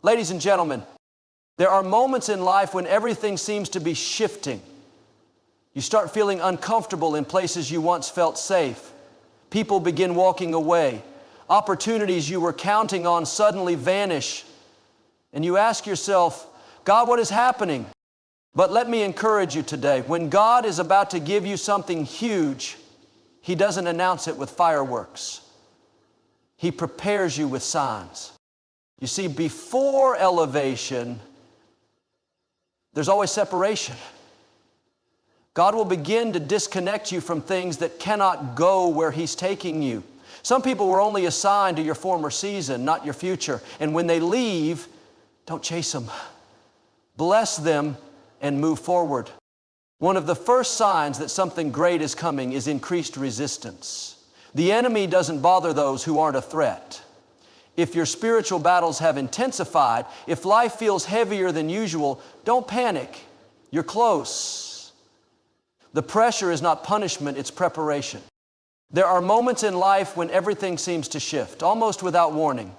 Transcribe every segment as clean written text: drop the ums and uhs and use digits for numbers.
Ladies and gentlemen, there are moments in life when everything seems to be shifting. You start feeling uncomfortable in places you once felt safe. People begin walking away. Opportunities you were counting on suddenly vanish. And you ask yourself, God, what is happening? But let me encourage you today. When God is about to give you something huge, He doesn't announce it with fireworks. He prepares you with signs. You see, before elevation, there's always separation. God will begin to disconnect you from things that cannot go where He's taking you. Some people were only assigned to your former season, not your future. And when they leave, don't chase them. Bless them and move forward. One of the first signs that something great is coming is increased resistance. The enemy doesn't bother those who aren't a threat. If your spiritual battles have intensified, if life feels heavier than usual, don't panic. You're close. The pressure is not punishment, it's preparation. There are moments in life when everything seems to shift, almost without warning.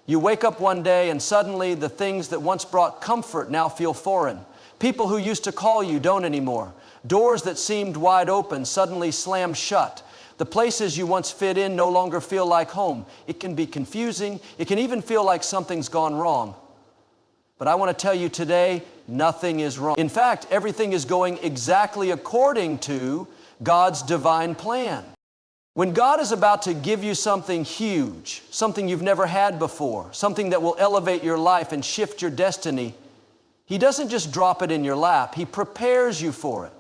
You wake up one day and suddenly the things that once brought comfort now feel foreign. People who used to call you don't anymore. Doors that seemed wide open suddenly slam shut. The places you once fit in no longer feel like home. It can be confusing. It can even feel like something's gone wrong. But I want to tell you today, nothing is wrong. In fact, everything is going exactly according to God's divine plan. When God is about to give you something huge, something you've never had before, something that will elevate your life and shift your destiny, He doesn't just drop it in your lap. He prepares you for it.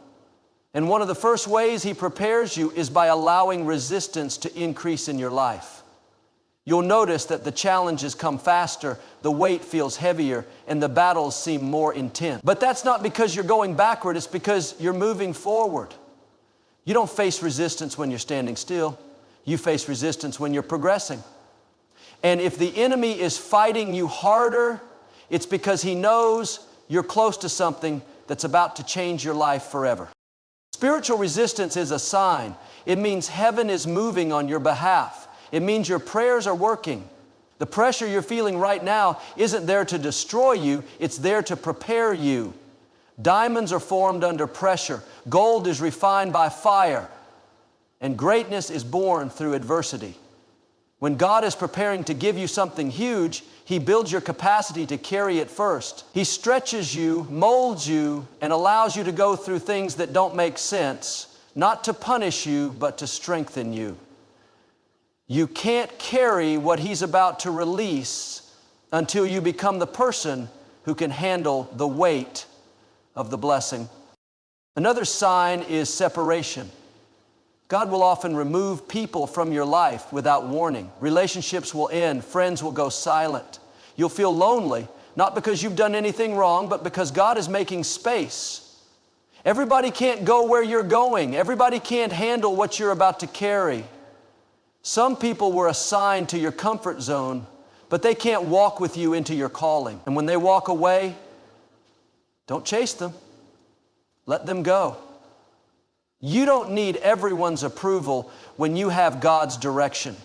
And one of the first ways He prepares you is by allowing resistance to increase in your life. You'll notice that the challenges come faster, the weight feels heavier, and the battles seem more intense. But that's not because you're going backward, it's because you're moving forward. You don't face resistance when you're standing still. You face resistance when you're progressing. And if the enemy is fighting you harder, it's because he knows you're close to something that's about to change your life forever. Spiritual resistance is a sign. It means heaven is moving on your behalf. It means your prayers are working. The pressure you're feeling right now isn't there to destroy you, it's there to prepare you. Diamonds are formed under pressure. Gold is refined by fire. And greatness is born through adversity. When God is preparing to give you something huge, He builds your capacity to carry it first. He stretches you, molds you, and allows you to go through things that don't make sense, not to punish you, but to strengthen you. You can't carry what He's about to release until you become the person who can handle the weight of the blessing. Another sign is separation. God will often remove people from your life without warning. Relationships will end. Friends will go silent. You'll feel lonely, not because you've done anything wrong, but because God is making space. Everybody can't go where you're going. Everybody can't handle what you're about to carry. Some people were assigned to your comfort zone, but they can't walk with you into your calling. And when they walk away, don't chase them. Let them go. You don't need everyone's approval when you have God's direction.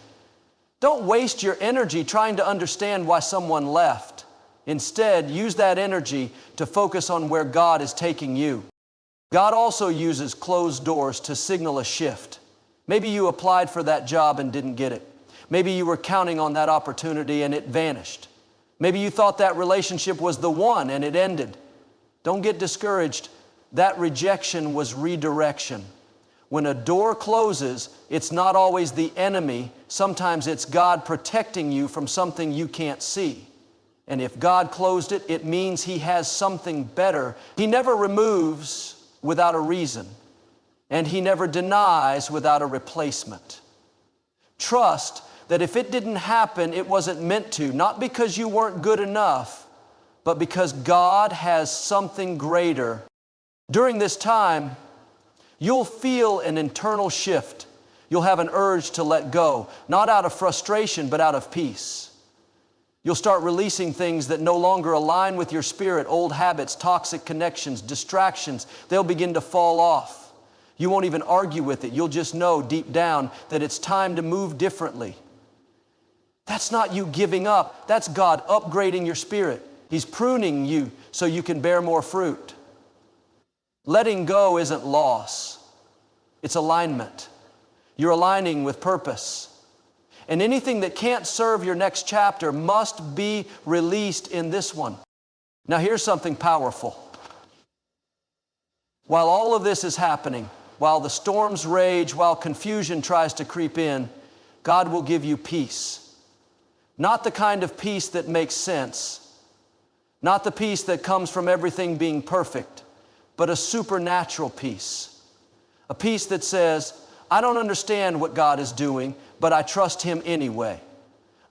Don't waste your energy trying to understand why someone left. Instead, use that energy to focus on where God is taking you. God also uses closed doors to signal a shift. Maybe you applied for that job and didn't get it. Maybe you were counting on that opportunity and it vanished. Maybe you thought that relationship was the one and it ended. Don't get discouraged. That rejection was redirection. When a door closes, it's not always the enemy. Sometimes it's God protecting you from something you can't see. And if God closed it, it means He has something better. He never removes without a reason. And He never denies without a replacement. Trust that if it didn't happen, it wasn't meant to. Not because you weren't good enough, but because God has something greater. During this time, you'll feel an internal shift. You'll have an urge to let go, not out of frustration, but out of peace. You'll start releasing things that no longer align with your spirit, old habits, toxic connections, distractions. They'll begin to fall off. You won't even argue with it. You'll just know deep down that it's time to move differently. That's not you giving up. That's God upgrading your spirit. He's pruning you so you can bear more fruit. Letting go isn't loss. It's alignment. You're aligning with purpose. And anything that can't serve your next chapter must be released in this one. Now here's something powerful. While all of this is happening, while the storms rage, while confusion tries to creep in, God will give you peace. Not the kind of peace that makes sense, not the peace that comes from everything being perfect, but a supernatural peace. A peace that says, I don't understand what God is doing, but I trust Him anyway.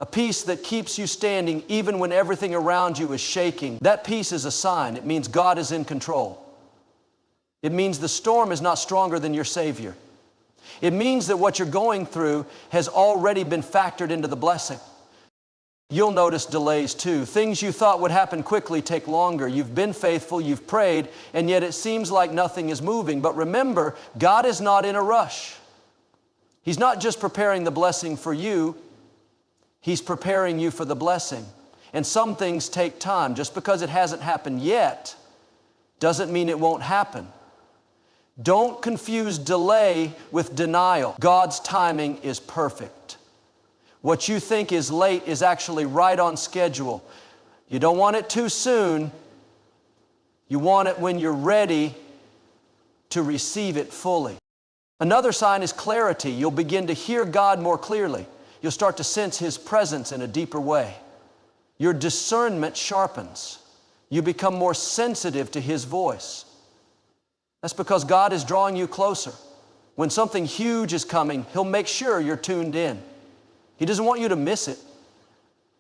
A peace that keeps you standing even when everything around you is shaking. That peace is a sign. It means God is in control. It means the storm is not stronger than your Savior. It means that what you're going through has already been factored into the blessing. You'll notice delays too. Things you thought would happen quickly take longer. You've been faithful, you've prayed, and yet it seems like nothing is moving. But remember, God is not in a rush. He's not just preparing the blessing for you, He's preparing you for the blessing. And some things take time. Just because it hasn't happened yet doesn't mean it won't happen. Don't confuse delay with denial. God's timing is perfect. What you think is late is actually right on schedule. You don't want it too soon. You want it when you're ready to receive it fully. Another sign is clarity. You'll begin to hear God more clearly. You'll start to sense His presence in a deeper way. Your discernment sharpens. You become more sensitive to His voice. That's because God is drawing you closer. When something huge is coming, He'll make sure you're tuned in. He doesn't want you to miss it.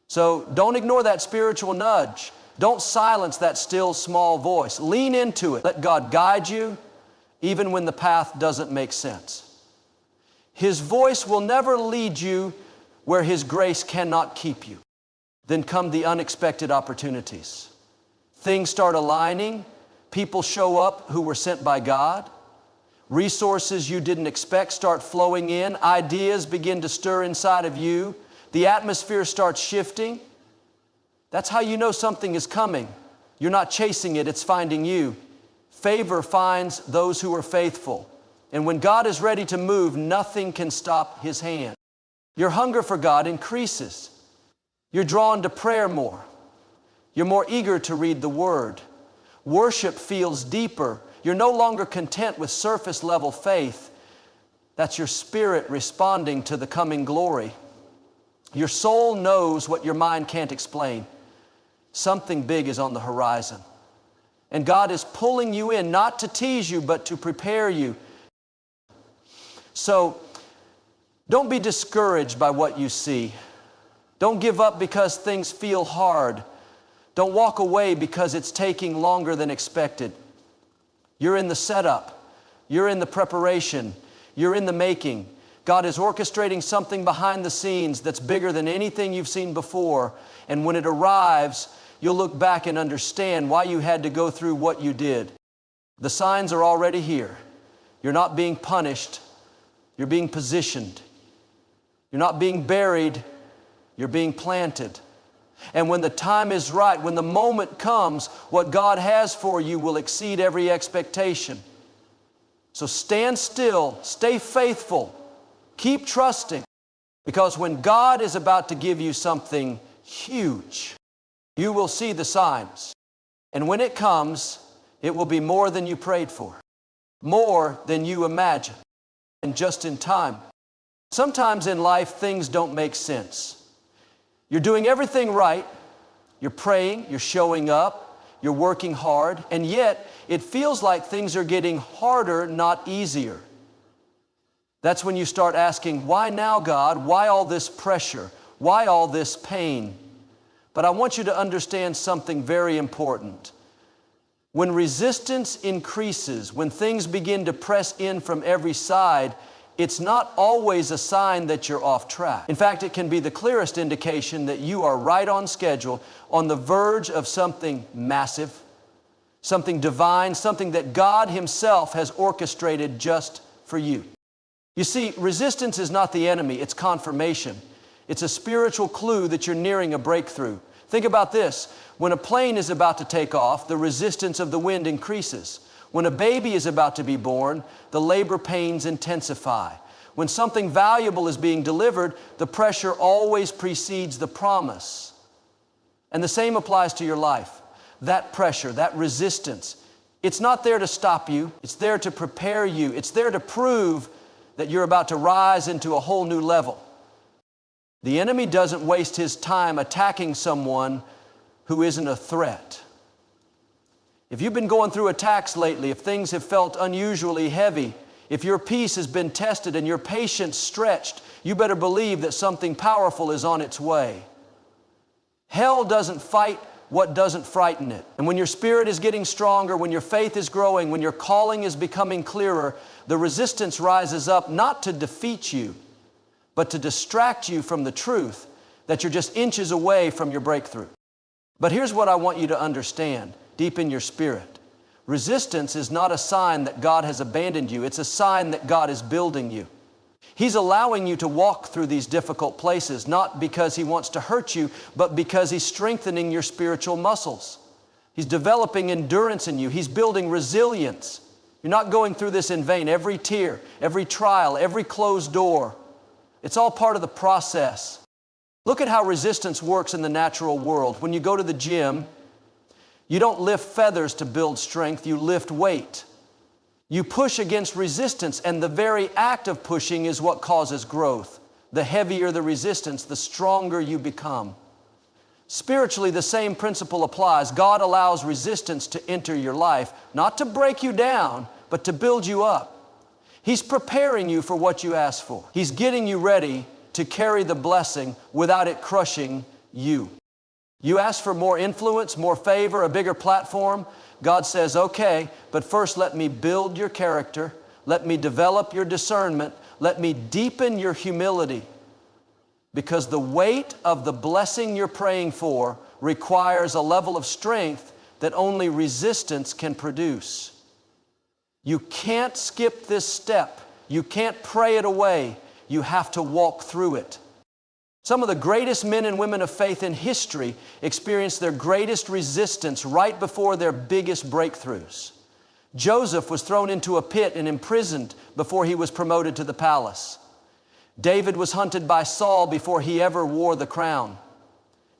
So don't ignore that spiritual nudge. Don't silence that still small voice. Lean into it. Let God guide you even when the path doesn't make sense. His voice will never lead you where His grace cannot keep you. Then come the unexpected opportunities. Things start aligning. People show up who were sent by God. Resources you didn't expect start flowing in. Ideas begin to stir inside of you. The atmosphere starts shifting. That's how you know something is coming. You're not chasing it, it's finding you. Favor finds those who are faithful. And when God is ready to move, nothing can stop His hand. Your hunger for God increases. You're drawn to prayer more. You're more eager to read the Word. Worship feels deeper. You're no longer content with surface level faith. That's your spirit responding to the coming glory. Your soul knows what your mind can't explain. Something big is on the horizon. And God is pulling you in, not to tease you, but to prepare you. So, don't be discouraged by what you see. Don't give up because things feel hard. Don't walk away because it's taking longer than expected. You're in the setup. You're in the preparation. You're in the making. God is orchestrating something behind the scenes that's bigger than anything you've seen before. And when it arrives, you'll look back and understand why you had to go through what you did. The signs are already here. You're not being punished. You're being positioned. You're not being buried. You're being planted. And when the time is right, when the moment comes, what God has for you will exceed every expectation. So stand still, stay faithful, keep trusting, because when God is about to give you something huge, you will see the signs. And when it comes, it will be more than you prayed for, more than you imagined, and just in time. Sometimes in life, things don't make sense. You're doing everything right. You're praying, you're showing up, you're working hard, and yet it feels like things are getting harder, not easier. That's when you start asking, why now, God? Why all this pressure? Why all this pain? But I want you to understand something very important. When resistance increases, when things begin to press in from every side, it's not always a sign that you're off track. In fact, it can be the clearest indication that you are right on schedule, on the verge of something massive, something divine, something that God Himself has orchestrated just for you. You see, resistance is not the enemy, it's confirmation. It's a spiritual clue that you're nearing a breakthrough, Think about this. When a plane is about to take off, the resistance of the wind increases. When a baby is about to be born, the labor pains intensify. When something valuable is being delivered, the pressure always precedes the promise. And the same applies to your life. That pressure, that resistance, it's not there to stop you. It's there to prepare you. It's there to prove that you're about to rise into a whole new level. The enemy doesn't waste his time attacking someone who isn't a threat. If you've been going through attacks lately, if things have felt unusually heavy, if your peace has been tested and your patience stretched, you better believe that something powerful is on its way. Hell doesn't fight what doesn't frighten it. And when your spirit is getting stronger, when your faith is growing, when your calling is becoming clearer, the resistance rises up not to defeat you, but to distract you from the truth that you're just inches away from your breakthrough. But here's what I want you to understand deep in your spirit. Resistance is not a sign that God has abandoned you. It's a sign that God is building you. He's allowing you to walk through these difficult places, not because He wants to hurt you, but because He's strengthening your spiritual muscles. He's developing endurance in you. He's building resilience. You're not going through this in vain. Every tear, every trial, every closed door, it's all part of the process. Look at how resistance works in the natural world. When you go to the gym, you don't lift feathers to build strength, you lift weight. You push against resistance, and the very act of pushing is what causes growth. The heavier the resistance, the stronger you become. Spiritually, the same principle applies. God allows resistance to enter your life, not to break you down, but to build you up. He's preparing you for what you ask for. He's getting you ready to carry the blessing without it crushing you. You ask for more influence, more favor, a bigger platform. God says, okay, but first let me build your character. Let me develop your discernment. Let me deepen your humility. Because the weight of the blessing you're praying for requires a level of strength that only resistance can produce. You can't skip this step. You can't pray it away. You have to walk through it. Some of the greatest men and women of faith in history experienced their greatest resistance right before their biggest breakthroughs. Joseph was thrown into a pit and imprisoned before he was promoted to the palace. David was hunted by Saul before he ever wore the crown.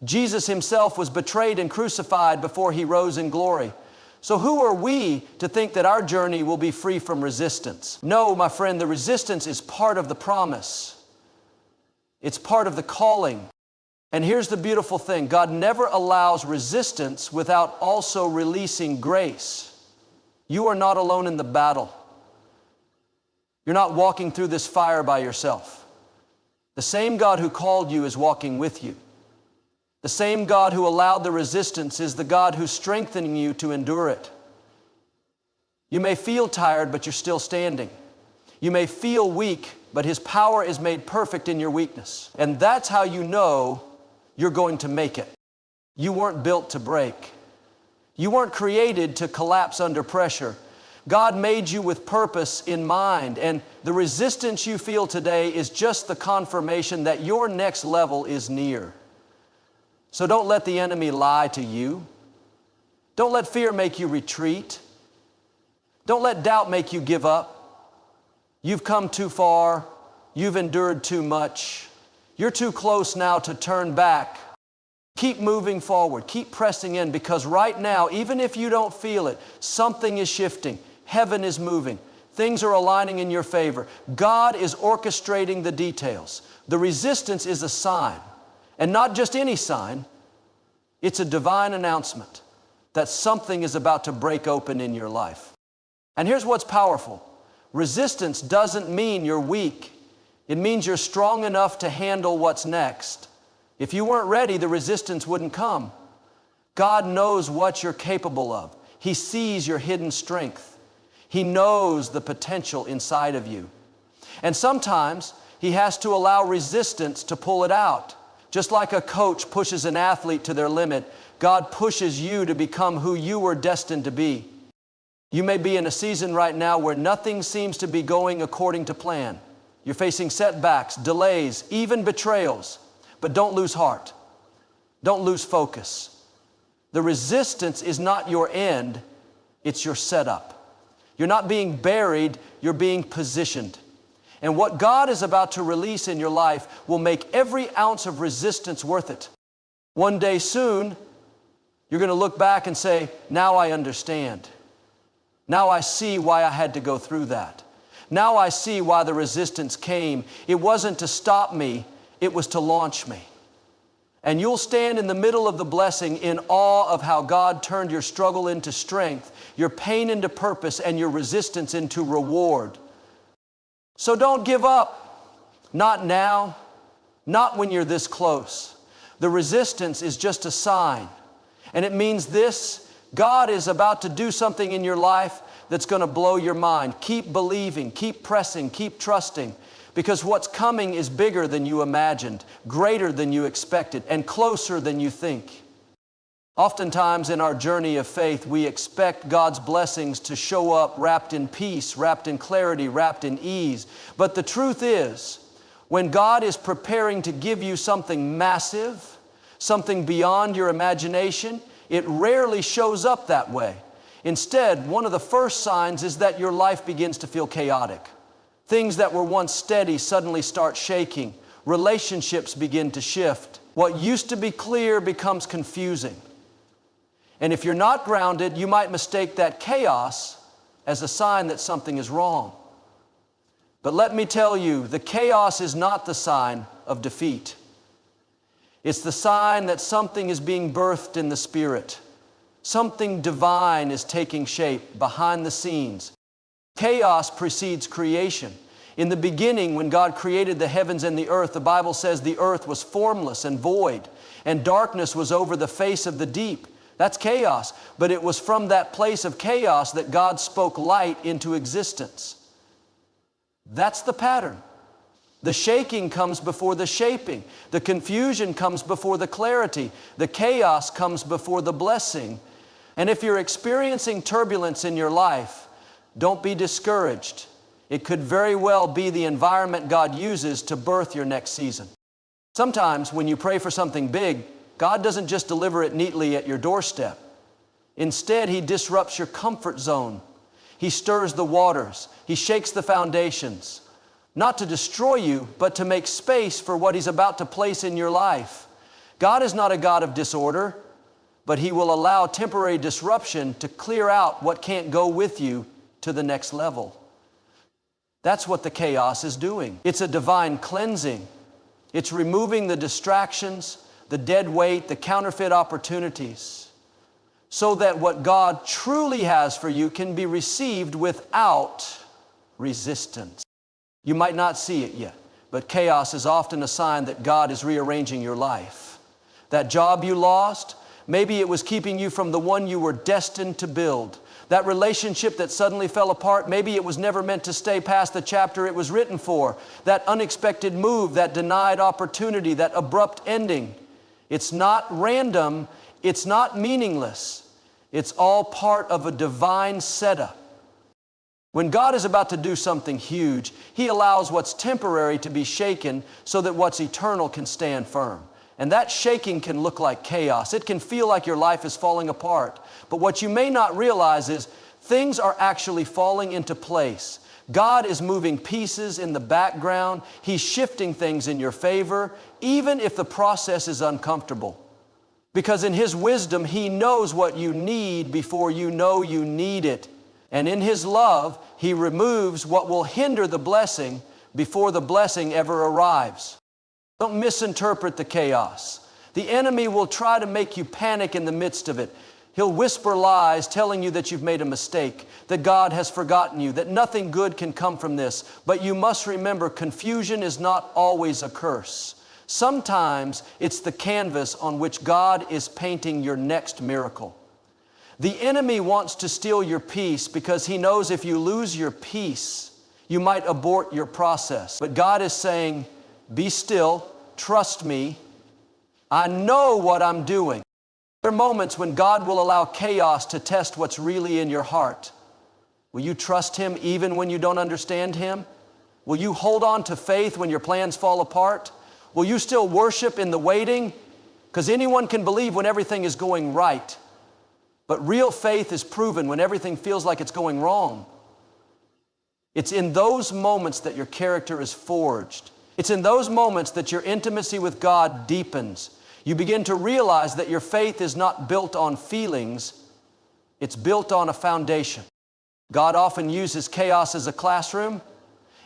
Jesus himself was betrayed and crucified before he rose in glory. So who are we to think that our journey will be free from resistance? No, my friend, the resistance is part of the promise. It's part of the calling. And here's the beautiful thing. God never allows resistance without also releasing grace. You are not alone in the battle. You're not walking through this fire by yourself. The same God who called you is walking with you. The same God who allowed the resistance is the God who's strengthening you to endure it. You may feel tired, but you're still standing. You may feel weak, but His power is made perfect in your weakness. And that's how you know you're going to make it. You weren't built to break. You weren't created to collapse under pressure. God made you with purpose in mind, and the resistance you feel today is just the confirmation that your next level is near. So don't let the enemy lie to you. Don't let fear make you retreat. Don't let doubt make you give up. You've come too far. You've endured too much. You're too close now to turn back. Keep moving forward. Keep pressing in, because right now, even if you don't feel it, something is shifting. Heaven is moving. Things are aligning in your favor. God is orchestrating the details. The resistance is a sign, and not just any sign. It's a divine announcement that something is about to break open in your life. And here's what's powerful. Resistance doesn't mean you're weak. It means you're strong enough to handle what's next. If you weren't ready, the resistance wouldn't come. God knows what you're capable of. He sees your hidden strength. He knows the potential inside of you. And sometimes He has to allow resistance to pull it out. Just like a coach pushes an athlete to their limit, God pushes you to become who you were destined to be. You may be in a season right now where nothing seems to be going according to plan. You're facing setbacks, delays, even betrayals. But don't lose heart. Don't lose focus. The resistance is not your end, it's your setup. You're not being buried, you're being positioned. And what God is about to release in your life will make every ounce of resistance worth it. One day soon, you're going to look back and say, now I understand. Now I see why I had to go through that. Now I see why the resistance came. It wasn't to stop me, it was to launch me. And you'll stand in the middle of the blessing in awe of how God turned your struggle into strength, your pain into purpose, and your resistance into reward. So don't give up. Not now, not when you're this close. The resistance is just a sign. And it means this: God is about to do something in your life that's going to blow your mind. Keep believing, keep pressing, keep trusting, because what's coming is bigger than you imagined, greater than you expected, and closer than you think. Oftentimes in our journey of faith, we expect God's blessings to show up wrapped in peace, wrapped in clarity, wrapped in ease. But the truth is, when God is preparing to give you something massive, something beyond your imagination, it rarely shows up that way. Instead, one of the first signs is that your life begins to feel chaotic. Things that were once steady suddenly start shaking. Relationships begin to shift. What used to be clear becomes confusing. And if you're not grounded, you might mistake that chaos as a sign that something is wrong. But let me tell you, the chaos is not the sign of defeat. It's the sign that something is being birthed in the Spirit. Something divine is taking shape behind the scenes. Chaos precedes creation. In the beginning, when God created the heavens and the earth, the Bible says the earth was formless and void, and darkness was over the face of the deep. That's chaos. But it was from that place of chaos that God spoke light into existence. That's the pattern. The shaking comes before the shaping. The confusion comes before the clarity. The chaos comes before the blessing. And if you're experiencing turbulence in your life, don't be discouraged. It could very well be the environment God uses to birth your next season. Sometimes when you pray for something big, God doesn't just deliver it neatly at your doorstep. Instead, He disrupts your comfort zone. He stirs the waters. He shakes the foundations. Not to destroy you, but to make space for what He's about to place in your life. God is not a God of disorder, but He will allow temporary disruption to clear out what can't go with you to the next level. That's what the chaos is doing. It's a divine cleansing. It's removing the distractions, the dead weight, the counterfeit opportunities, so that what God truly has for you can be received without resistance. You might not see it yet, but chaos is often a sign that God is rearranging your life. That job you lost, maybe it was keeping you from the one you were destined to build. That relationship that suddenly fell apart, maybe it was never meant to stay past the chapter it was written for. That unexpected move, that denied opportunity, that abrupt ending. It's not random, it's not meaningless. It's all part of a divine setup. When God is about to do something huge, He allows what's temporary to be shaken so that what's eternal can stand firm. And that shaking can look like chaos. It can feel like your life is falling apart. But what you may not realize is things are actually falling into place. God is moving pieces in the background. He's shifting things in your favor, even if the process is uncomfortable. Because in His wisdom, He knows what you need before you know you need it. And in His love, He removes what will hinder the blessing before the blessing ever arrives. Don't misinterpret the chaos. The enemy will try to make you panic in the midst of it. He'll whisper lies telling you that you've made a mistake, that God has forgotten you, that nothing good can come from this. But you must remember, confusion is not always a curse. Sometimes it's the canvas on which God is painting your next miracle. The enemy wants to steal your peace because he knows if you lose your peace, you might abort your process. But God is saying, be still, trust me, I know what I'm doing. There are moments when God will allow chaos to test what's really in your heart. Will you trust Him even when you don't understand Him? Will you hold on to faith when your plans fall apart? Will you still worship in the waiting, Because anyone can believe when everything is going right. But real faith is proven when everything feels like it's going wrong. It's in those moments that your character is forged. It's in those moments that your intimacy with God deepens. You begin to realize that your faith is not built on feelings, it's built on a foundation. God often uses chaos as a classroom.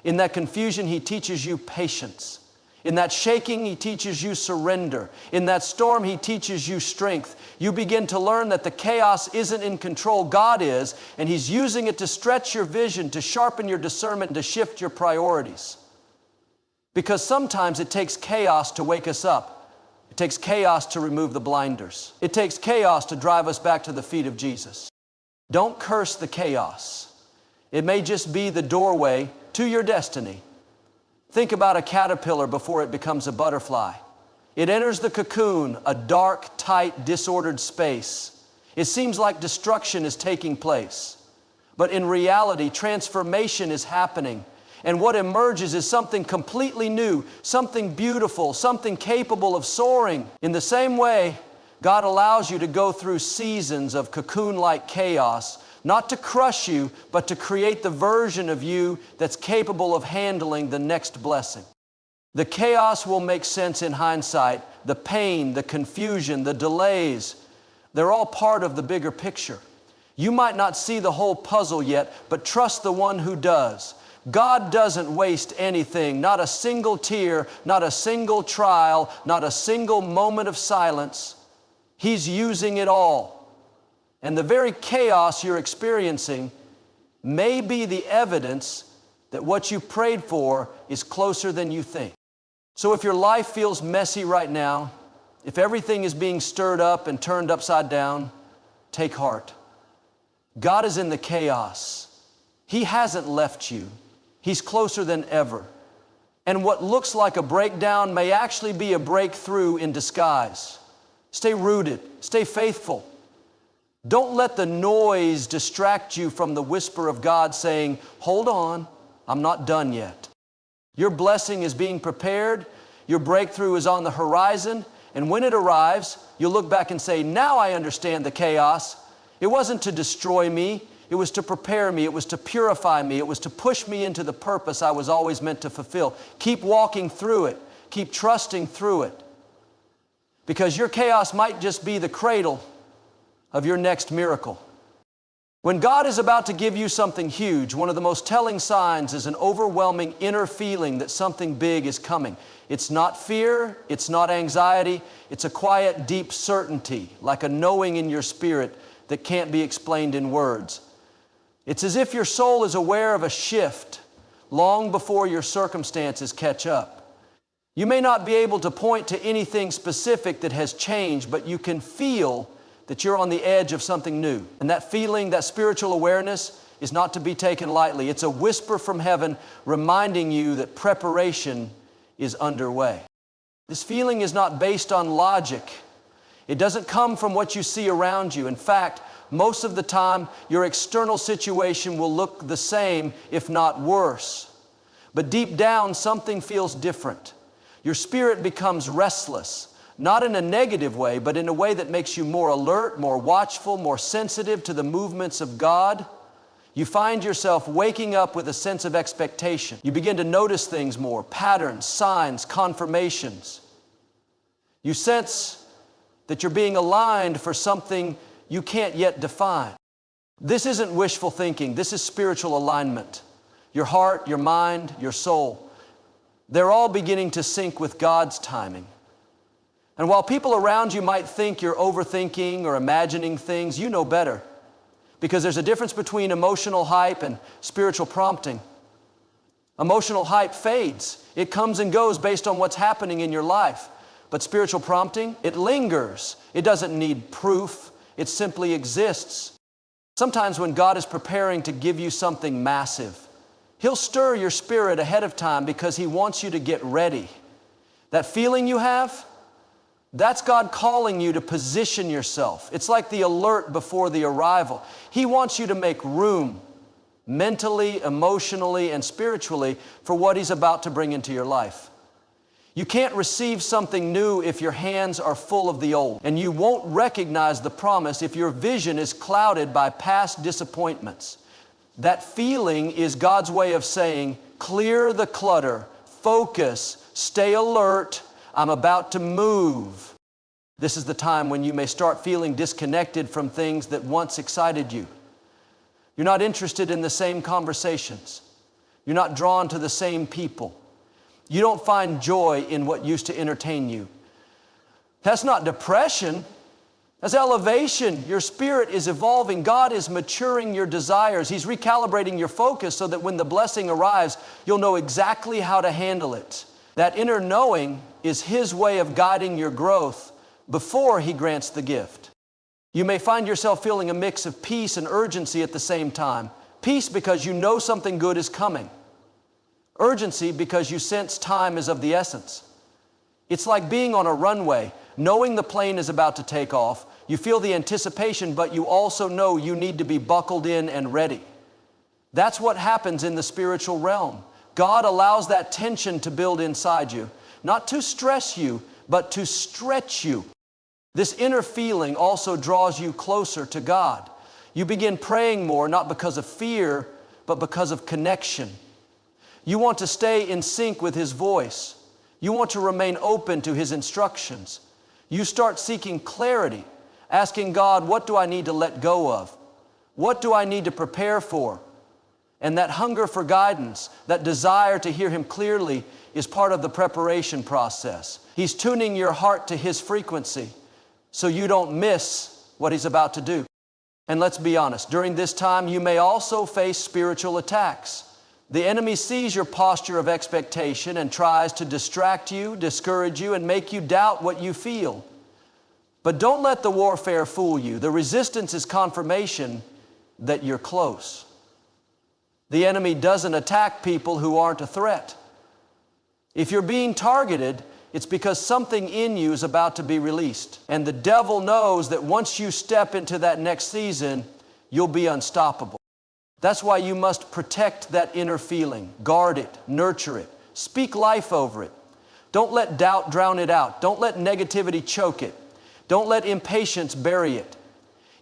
In that confusion, He teaches you patience. In that shaking, He teaches you surrender. In that storm, He teaches you strength. You begin to learn that the chaos isn't in control, God is, and He's using it to stretch your vision, to sharpen your discernment, to shift your priorities. Because sometimes it takes chaos to wake us up. It takes chaos to remove the blinders. It takes chaos to drive us back to the feet of Jesus. Don't curse the chaos. It may just be the doorway to your destiny. Think about a caterpillar before it becomes a butterfly. It enters the cocoon, a dark, tight, disordered space. It seems like destruction is taking place. But in reality, transformation is happening. And what emerges is something completely new, something beautiful, something capable of soaring. In the same way, God allows you to go through seasons of cocoon-like chaos, not to crush you, but to create the version of you that's capable of handling the next blessing. The chaos will make sense in hindsight. The pain, the confusion, the delays, they're all part of the bigger picture. You might not see the whole puzzle yet, but trust the one who does. God doesn't waste anything, not a single tear, not a single trial, not a single moment of silence. He's using it all. And the very chaos you're experiencing may be the evidence that what you prayed for is closer than you think. So if your life feels messy right now, if everything is being stirred up and turned upside down, take heart. God is in the chaos. He hasn't left you. He's closer than ever. And what looks like a breakdown may actually be a breakthrough in disguise. Stay rooted. Stay faithful. Don't let the noise distract you from the whisper of God saying, hold on, I'm not done yet. Your blessing is being prepared. Your breakthrough is on the horizon. And when it arrives, you'll look back and say, now I understand the chaos. It wasn't to destroy me. It was to prepare me. It was to purify me. It was to push me into the purpose I was always meant to fulfill. Keep walking through it. Keep trusting through it. Because your chaos might just be the cradle of your next miracle. When God is about to give you something huge, one of the most telling signs is an overwhelming inner feeling that something big is coming. It's not fear, it's not anxiety, it's a quiet, deep certainty, like a knowing in your spirit that can't be explained in words. It's as if your soul is aware of a shift long before your circumstances catch up. You may not be able to point to anything specific that has changed, but you can feel that you're on the edge of something new. And that feeling, that spiritual awareness, is not to be taken lightly. It's a whisper from heaven reminding you that preparation is underway. This feeling is not based on logic. It doesn't come from what you see around you. In fact, most of the time, your external situation will look the same, if not worse. But deep down, something feels different. Your spirit becomes restless. Not in a negative way, but in a way that makes you more alert, more watchful, more sensitive to the movements of God. You find yourself waking up with a sense of expectation. You begin to notice things more, patterns, signs, confirmations. You sense that you're being aligned for something you can't yet define. This isn't wishful thinking. This is spiritual alignment. Your heart, your mind, your soul, they're all beginning to sync with God's timing. And while people around you might think you're overthinking or imagining things, you know better. Because there's a difference between emotional hype and spiritual prompting. Emotional hype fades. It comes and goes based on what's happening in your life. But spiritual prompting, it lingers. It doesn't need proof. It simply exists. Sometimes when God is preparing to give you something massive, He'll stir your spirit ahead of time because He wants you to get ready. That feeling you have, that's God calling you to position yourself. It's like the alert before the arrival. He wants you to make room mentally, emotionally, and spiritually for what He's about to bring into your life. You can't receive something new if your hands are full of the old. And you won't recognize the promise if your vision is clouded by past disappointments. That feeling is God's way of saying, clear the clutter, focus, stay alert, I'm about to move. This is the time when you may start feeling disconnected from things that once excited you. You're not interested in the same conversations. You're not drawn to the same people. You don't find joy in what used to entertain you. That's not depression. That's elevation. Your spirit is evolving. God is maturing your desires. He's recalibrating your focus so that when the blessing arrives, you'll know exactly how to handle it. That inner knowing is His way of guiding your growth before He grants the gift. You may find yourself feeling a mix of peace and urgency at the same time. Peace because you know something good is coming. Urgency because you sense time is of the essence. It's like being on a runway, knowing the plane is about to take off. You feel the anticipation, but you also know you need to be buckled in and ready. That's what happens in the spiritual realm. God allows that tension to build inside you, not to stress you, but to stretch you. This inner feeling also draws you closer to God. You begin praying more, not because of fear, but because of connection. You want to stay in sync with His voice. You want to remain open to His instructions. You start seeking clarity, asking God, what do I need to let go of? What do I need to prepare for? And that hunger for guidance, that desire to hear Him clearly is part of the preparation process. He's tuning your heart to His frequency so you don't miss what He's about to do. And let's be honest, during this time you may also face spiritual attacks. The enemy sees your posture of expectation and tries to distract you, discourage you, and make you doubt what you feel. But don't let the warfare fool you. The resistance is confirmation that you're close. The enemy doesn't attack people who aren't a threat. If you're being targeted, it's because something in you is about to be released. And the devil knows that once you step into that next season, you'll be unstoppable. That's why you must protect that inner feeling, guard it, nurture it, speak life over it. Don't let doubt drown it out. Don't let negativity choke it. Don't let impatience bury it.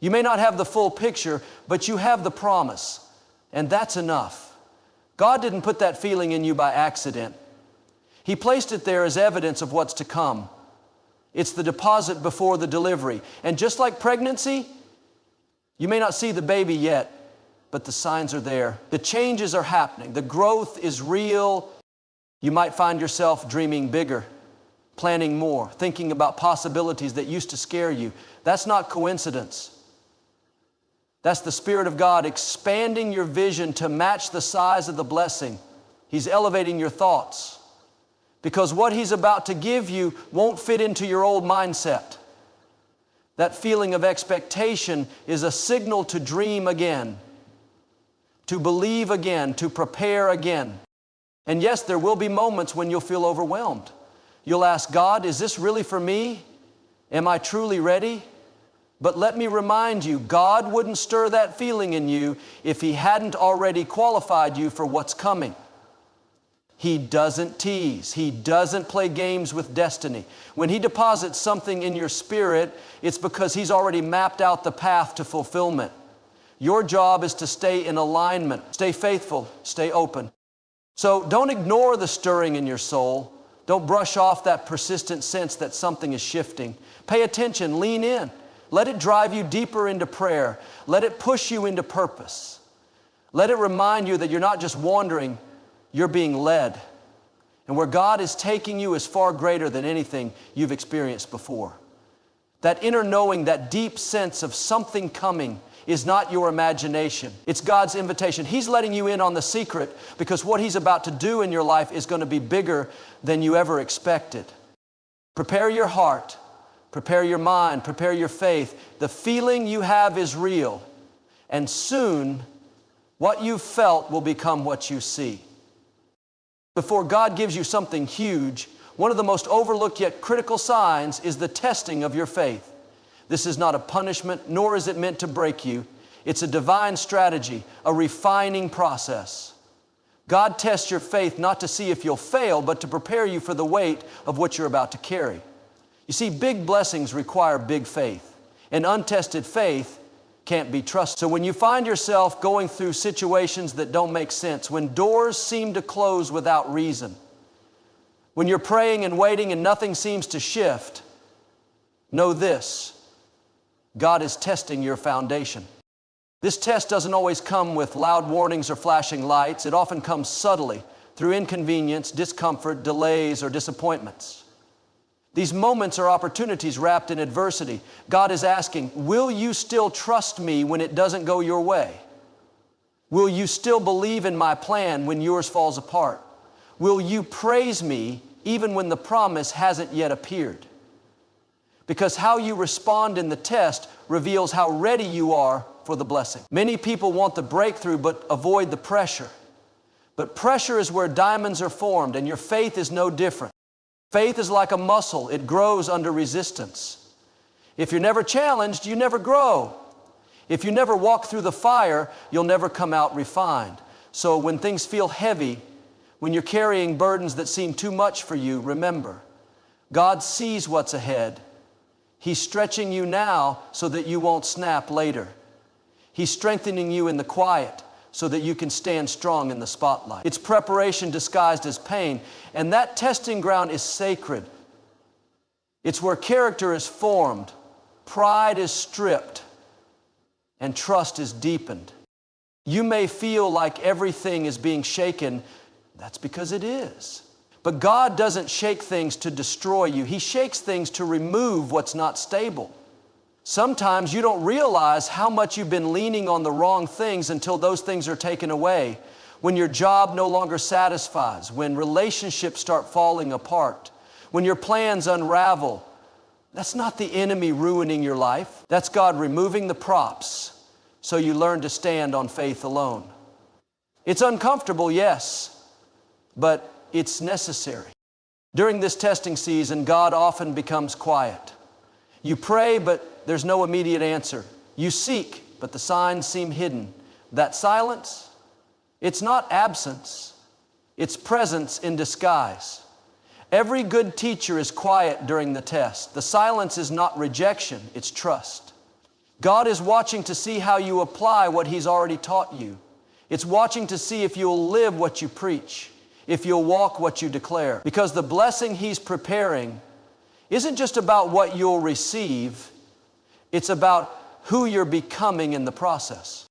You may not have the full picture, but you have the promise, and that's enough. God didn't put that feeling in you by accident. He placed it there as evidence of what's to come. It's the deposit before the delivery. And just like pregnancy, you may not see the baby yet, but the signs are there. The changes are happening. The growth is real. You might find yourself dreaming bigger, planning more, thinking about possibilities that used to scare you. That's not coincidence. That's the Spirit of God expanding your vision to match the size of the blessing. He's elevating your thoughts because what He's about to give you won't fit into your old mindset. That feeling of expectation is a signal to dream again, to believe again, to prepare again. And yes, there will be moments when you'll feel overwhelmed. You'll ask God, is this really for me? Am I truly ready? But let me remind you, God wouldn't stir that feeling in you if He hadn't already qualified you for what's coming. He doesn't tease. He doesn't play games with destiny. When He deposits something in your spirit, it's because He's already mapped out the path to fulfillment. Your job is to stay in alignment, stay faithful, stay open. So don't ignore the stirring in your soul. Don't brush off that persistent sense that something is shifting. Pay attention, lean in. Let it drive you deeper into prayer. Let it push you into purpose. Let it remind you that you're not just wandering, you're being led. And where God is taking you is far greater than anything you've experienced before. That inner knowing, that deep sense of something coming is not your imagination. It's God's invitation. He's letting you in on the secret because what He's about to do in your life is going to be bigger than you ever expected. Prepare your heart, prepare your mind, prepare your faith. The feeling you have is real, and soon what you felt will become what you see. Before God gives you something huge, one of the most overlooked yet critical signs is the testing of your faith. This is not a punishment, nor is it meant to break you. It's a divine strategy, a refining process. God tests your faith not to see if you'll fail, but to prepare you for the weight of what you're about to carry. You see, big blessings require big faith, and untested faith can't be trusted. So when you find yourself going through situations that don't make sense, when doors seem to close without reason, when you're praying and waiting and nothing seems to shift, know this: God is testing your foundation. This test doesn't always come with loud warnings or flashing lights. It often comes subtly through inconvenience, discomfort, delays, or disappointments. These moments are opportunities wrapped in adversity. God is asking, will you still trust me when it doesn't go your way? Will you still believe in my plan when yours falls apart? Will you praise me even when the promise hasn't yet appeared? Because how you respond in the test reveals how ready you are for the blessing. Many people want the breakthrough but avoid the pressure. But pressure is where diamonds are formed, and your faith is no different. Faith is like a muscle. It grows under resistance. If you're never challenged, you never grow. If you never walk through the fire, you'll never come out refined. So when things feel heavy, when you're carrying burdens that seem too much for you, remember, God sees what's ahead. He's stretching you now so that you won't snap later. He's strengthening you in the quiet so that you can stand strong in the spotlight. It's preparation disguised as pain, and that testing ground is sacred. It's where character is formed, pride is stripped, and trust is deepened. You may feel like everything is being shaken. That's because it is. But God doesn't shake things to destroy you. He shakes things to remove what's not stable. Sometimes you don't realize how much you've been leaning on the wrong things until those things are taken away. When your job no longer satisfies, when relationships start falling apart, when your plans unravel, that's not the enemy ruining your life. That's God removing the props so you learn to stand on faith alone. It's uncomfortable, yes, but it's necessary. During this testing season, God often becomes quiet. You pray, but there's no immediate answer. You seek, but the signs seem hidden. That silence, it's not absence, it's presence in disguise. Every good teacher is quiet during the test. The silence is not rejection, it's trust. God is watching to see how you apply what He's already taught you. It's watching to see if you'll live what you preach, if you'll walk what you declare. Because the blessing He's preparing isn't just about what you'll receive, it's about who you're becoming in the process.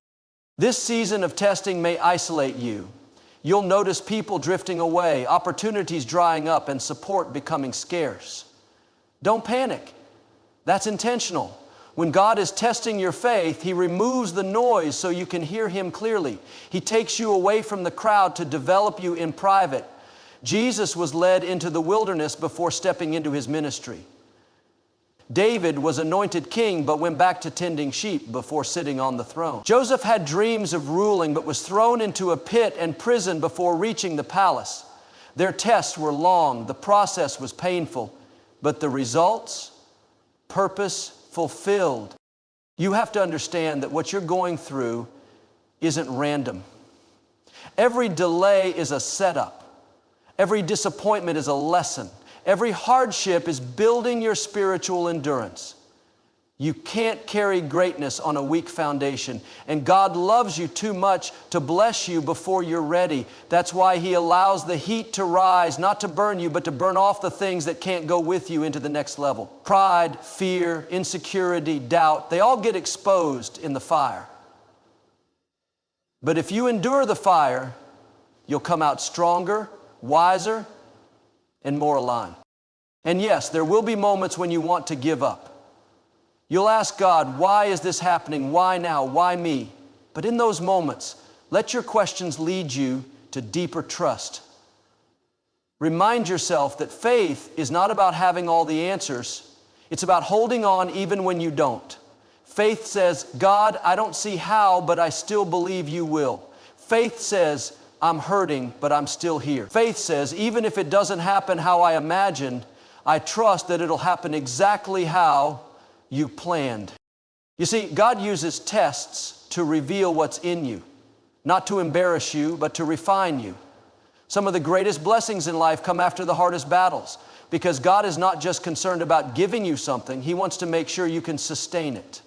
This season of testing may isolate you. You'll notice people drifting away, opportunities drying up, and support becoming scarce. Don't panic. That's intentional. When God is testing your faith, He removes the noise so you can hear Him clearly. He takes you away from the crowd to develop you in private. Jesus was led into the wilderness before stepping into His ministry. David was anointed king but went back to tending sheep before sitting on the throne. Joseph had dreams of ruling but was thrown into a pit and prison before reaching the palace. Their tests were long, the process was painful, but the results, purpose fulfilled. You have to understand that what you're going through isn't random. Every delay is a setup. Every disappointment is a lesson. Every hardship is building your spiritual endurance. You can't carry greatness on a weak foundation, and God loves you too much to bless you before you're ready. That's why He allows the heat to rise, not to burn you, but to burn off the things that can't go with you into the next level. Pride, fear, insecurity, doubt, they all get exposed in the fire. But if you endure the fire, you'll come out stronger, wiser, and more aligned. And yes, there will be moments when you want to give up. You'll ask God, why is this happening? Why now? Why me? But in those moments, let your questions lead you to deeper trust. Remind yourself that faith is not about having all the answers. It's about holding on even when you don't. Faith says, God, I don't see how, but I still believe you will. Faith says, I'm hurting, but I'm still here. Faith says, even if it doesn't happen how I imagined, I trust that it'll happen exactly how you planned. You see, God uses tests to reveal what's in you, not to embarrass you, but to refine you. Some of the greatest blessings in life come after the hardest battles, because God is not just concerned about giving you something, He wants to make sure you can sustain it.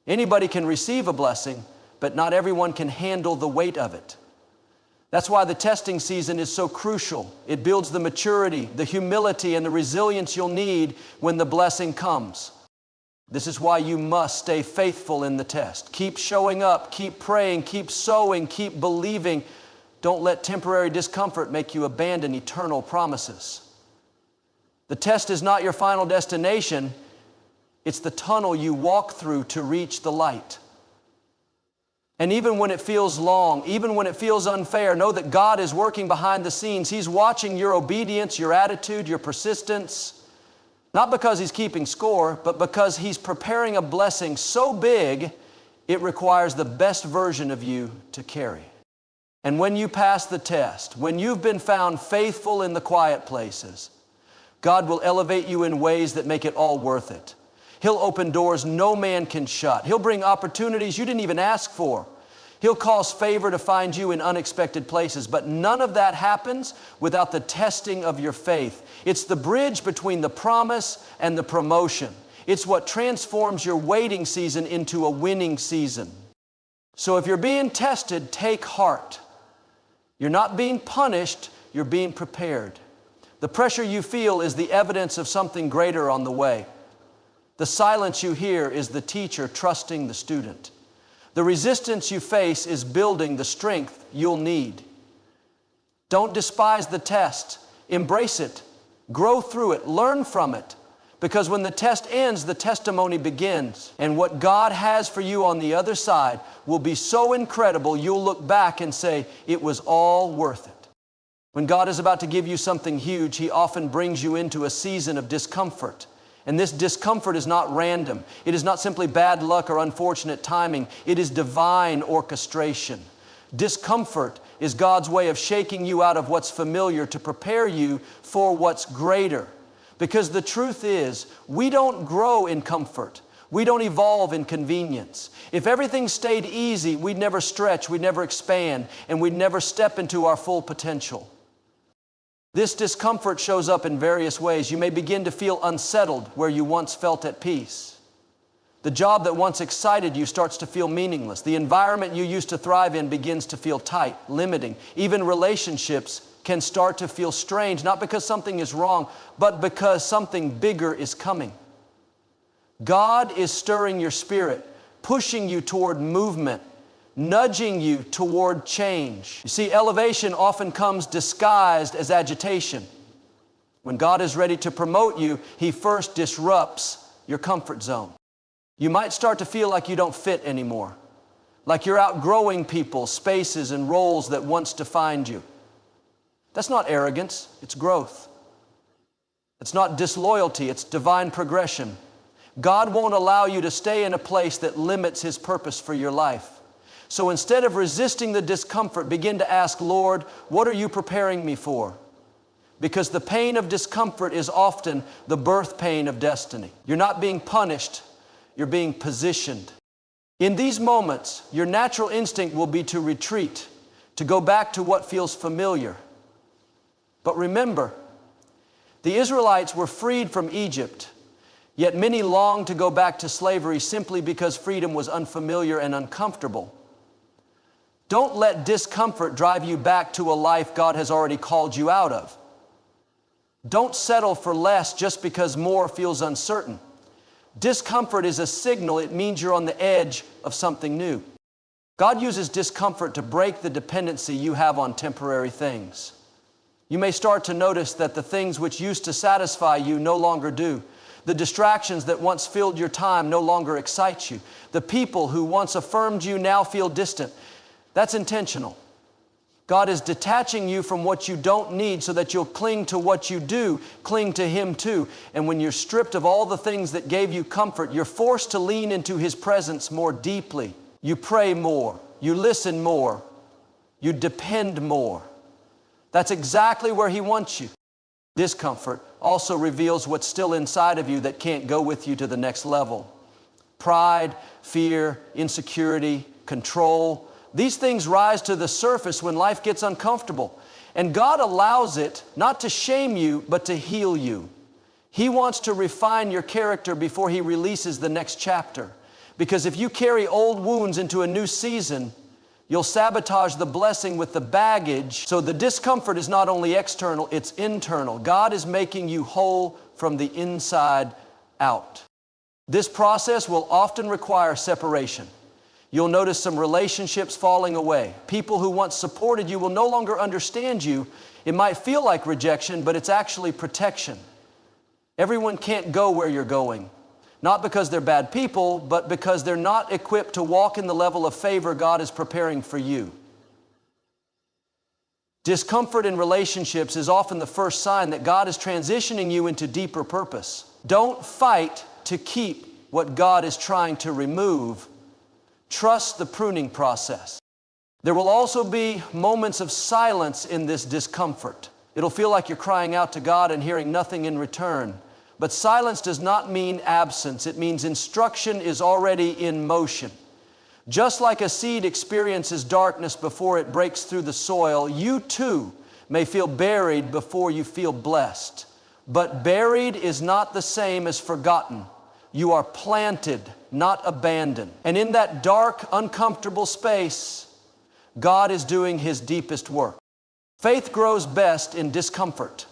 Anybody can receive a blessing, but not everyone can handle the weight of it. That's why the testing season is so crucial. It builds the maturity, the humility, and the resilience you'll need when the blessing comes. This is why you must stay faithful in the test. Keep showing up, keep praying, keep sowing, keep believing. Don't let temporary discomfort make you abandon eternal promises. The test is not your final destination. It's the tunnel you walk through to reach the light. And even when it feels long, even when it feels unfair, know that God is working behind the scenes. He's watching your obedience, your attitude, your persistence. Not because He's keeping score, but because He's preparing a blessing so big, it requires the best version of you to carry. And when you pass the test, when you've been found faithful in the quiet places, God will elevate you in ways that make it all worth it. He'll open doors no man can shut. He'll bring opportunities you didn't even ask for. He'll cause favor to find you in unexpected places. But none of that happens without the testing of your faith. It's the bridge between the promise and the promotion. It's what transforms your waiting season into a winning season. So if you're being tested, take heart. You're not being punished, you're being prepared. The pressure you feel is the evidence of something greater on the way. The silence you hear is the teacher trusting the student. The resistance you face is building the strength you'll need. Don't despise the test. Embrace it. Grow through it. Learn from it. Because when the test ends, the testimony begins. And what God has for you on the other side will be so incredible, you'll look back and say, it was all worth it. When God is about to give you something huge, He often brings you into a season of discomfort. And this discomfort is not random. It is not simply bad luck or unfortunate timing. It is divine orchestration. Discomfort is God's way of shaking you out of what's familiar to prepare you for what's greater. Because the truth is, we don't grow in comfort. We don't evolve in convenience. If everything stayed easy, we'd never stretch, we'd never expand, and we'd never step into our full potential. This discomfort shows up in various ways. You may begin to feel unsettled where you once felt at peace. The job that once excited you starts to feel meaningless. The environment you used to thrive in begins to feel tight, limiting. Even relationships can start to feel strange, not because something is wrong, but because something bigger is coming. God is stirring your spirit, pushing you toward movement, nudging you toward change. You see, elevation often comes disguised as agitation. When God is ready to promote you, He first disrupts your comfort zone. You might start to feel like you don't fit anymore, like you're outgrowing people, spaces, and roles that once defined you. That's not arrogance, it's growth. It's not disloyalty, it's divine progression. God won't allow you to stay in a place that limits His purpose for your life. So instead of resisting the discomfort, begin to ask, Lord, what are you preparing me for? Because the pain of discomfort is often the birth pain of destiny. You're not being punished, you're being positioned. In these moments, your natural instinct will be to retreat, to go back to what feels familiar. But remember, the Israelites were freed from Egypt, yet many longed to go back to slavery simply because freedom was unfamiliar and uncomfortable. Don't let discomfort drive you back to a life God has already called you out of. Don't settle for less just because more feels uncertain. Discomfort is a signal. It means you're on the edge of something new. God uses discomfort to break the dependency you have on temporary things. You may start to notice that the things which used to satisfy you no longer do. The distractions that once filled your time no longer excite you. The people who once affirmed you now feel distant. That's intentional. God is detaching you from what you don't need so that you'll cling to what you do, cling to Him too. And when you're stripped of all the things that gave you comfort, you're forced to lean into His presence more deeply. You pray more. You listen more. You depend more. That's exactly where He wants you. Discomfort also reveals what's still inside of you that can't go with you to the next level. Pride, fear, insecurity, control. These things rise to the surface when life gets uncomfortable. And God allows it not to shame you, but to heal you. He wants to refine your character before He releases the next chapter. Because if you carry old wounds into a new season, you'll sabotage the blessing with the baggage. So the discomfort is not only external, it's internal. God is making you whole from the inside out. This process will often require separation. You'll notice some relationships falling away. People who once supported you will no longer understand you. It might feel like rejection, but it's actually protection. Everyone can't go where you're going. Not because they're bad people, but because they're not equipped to walk in the level of favor God is preparing for you. Discomfort in relationships is often the first sign that God is transitioning you into deeper purpose. Don't fight to keep what God is trying to remove. Trust the pruning process. There will also be moments of silence in this discomfort. It'll feel like you're crying out to God and hearing nothing in return. But silence does not mean absence. It means instruction is already in motion. Just like a seed experiences darkness before it breaks through the soil, you too may feel buried before you feel blessed. But buried is not the same as forgotten. You are planted, not abandoned. And in that dark, uncomfortable space, God is doing His deepest work. Faith grows best in discomfort.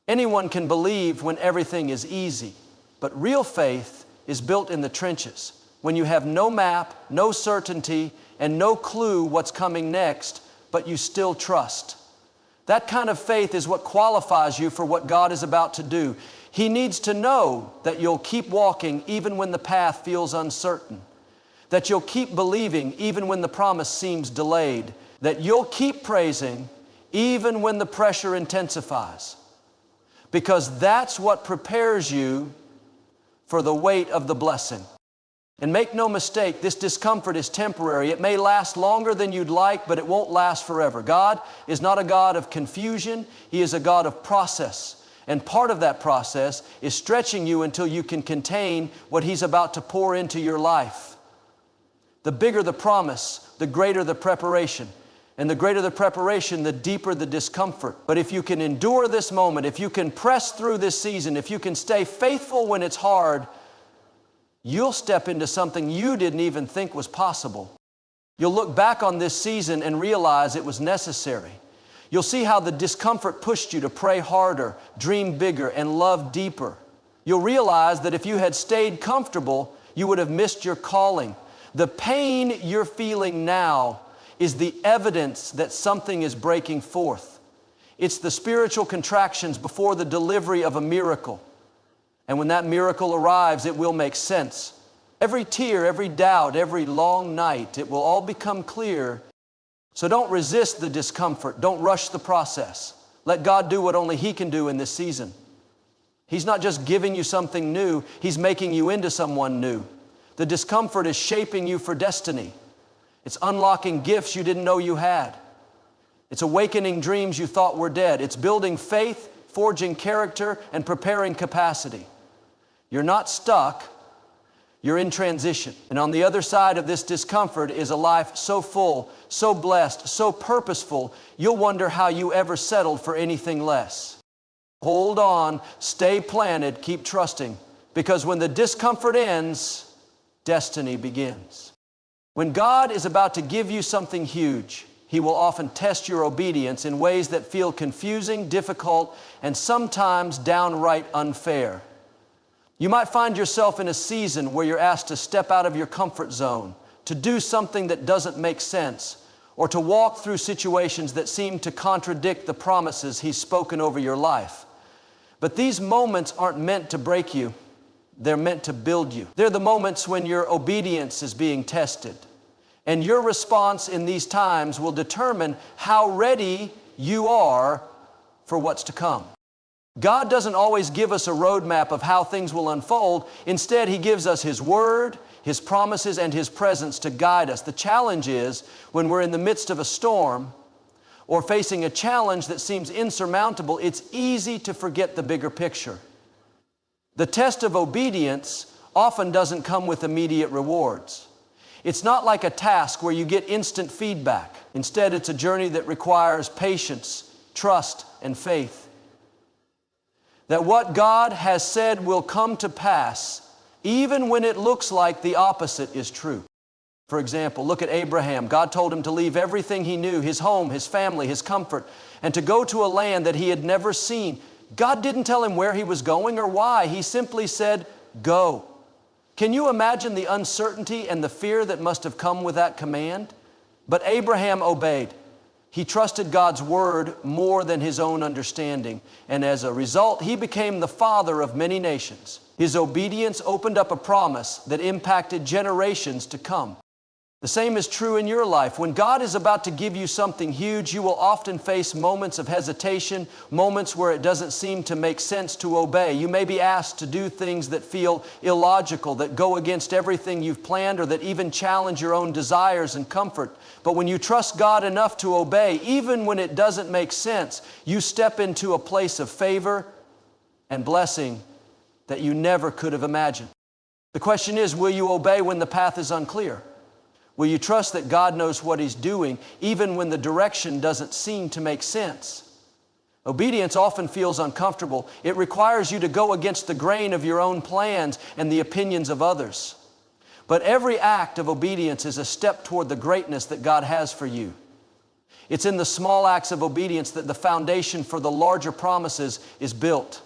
Anyone can believe when everything is easy, but real faith is built in the trenches. When you have no map, no certainty, and no clue what's coming next, but you still trust. That kind of faith is what qualifies you for what God is about to do. He needs to know that you'll keep walking even when the path feels uncertain, that you'll keep believing even when the promise seems delayed, that you'll keep praising even when the pressure intensifies. Because that's what prepares you for the weight of the blessing. And make no mistake, this discomfort is temporary. It may last longer than you'd like, but it won't last forever. God is not a God of confusion. He is a God of process. And part of that process is stretching you until you can contain what He's about to pour into your life. The bigger the promise, the greater the preparation. And the greater the preparation, the deeper the discomfort. But if you can endure this moment, if you can press through this season, if you can stay faithful when it's hard, you'll step into something you didn't even think was possible. You'll look back on this season and realize it was necessary. You'll see how the discomfort pushed you to pray harder, dream bigger, and love deeper. You'll realize that if you had stayed comfortable, you would have missed your calling. The pain you're feeling now is the evidence that something is breaking forth. It's the spiritual contractions before the delivery of a miracle. And when that miracle arrives, it will make sense. Every tear, every doubt, every long night, it will all become clear. So don't resist the discomfort. Don't rush the process. Let God do what only He can do in this season. He's not just giving you something new, He's making you into someone new. The discomfort is shaping you for destiny. It's unlocking gifts you didn't know you had. It's awakening dreams you thought were dead. It's building faith, forging character, and preparing capacity. You're not stuck. You're in transition. And on the other side of this discomfort is a life so full, so blessed, so purposeful, you'll wonder how you ever settled for anything less. Hold on, stay planted, keep trusting, because when the discomfort ends, destiny begins. When God is about to give you something huge, He will often test your obedience in ways that feel confusing, difficult, and sometimes downright unfair. You might find yourself in a season where you're asked to step out of your comfort zone, to do something that doesn't make sense, or to walk through situations that seem to contradict the promises He's spoken over your life. But these moments aren't meant to break you. They're meant to build you. They're the moments when your obedience is being tested. And your response in these times will determine how ready you are for what's to come. God doesn't always give us a roadmap of how things will unfold. Instead, He gives us His Word, His promises, and His presence to guide us. The challenge is when we're in the midst of a storm or facing a challenge that seems insurmountable, it's easy to forget the bigger picture. The test of obedience often doesn't come with immediate rewards. It's not like a task where you get instant feedback. Instead, it's a journey that requires patience, trust, and faith. That what God has said will come to pass, even when it looks like the opposite is true. For example, look at Abraham. God told him to leave everything he knew, his home, his family, his comfort, and to go to a land that he had never seen. God didn't tell him where he was going or why. He simply said, go. Can you imagine the uncertainty and the fear that must have come with that command? But Abraham obeyed. He trusted God's word more than his own understanding. And as a result, he became the father of many nations. His obedience opened up a promise that impacted generations to come. The same is true in your life. When God is about to give you something huge, you will often face moments of hesitation, moments where it doesn't seem to make sense to obey. You may be asked to do things that feel illogical, that go against everything you've planned, or that even challenge your own desires and comfort. But when you trust God enough to obey, even when it doesn't make sense, you step into a place of favor and blessing that you never could have imagined. The question is, will you obey when the path is unclear? Will you trust that God knows what He's doing, even when the direction doesn't seem to make sense? Obedience often feels uncomfortable. It requires you to go against the grain of your own plans and the opinions of others. But every act of obedience is a step toward the greatness that God has for you. It's in the small acts of obedience that the foundation for the larger promises is built.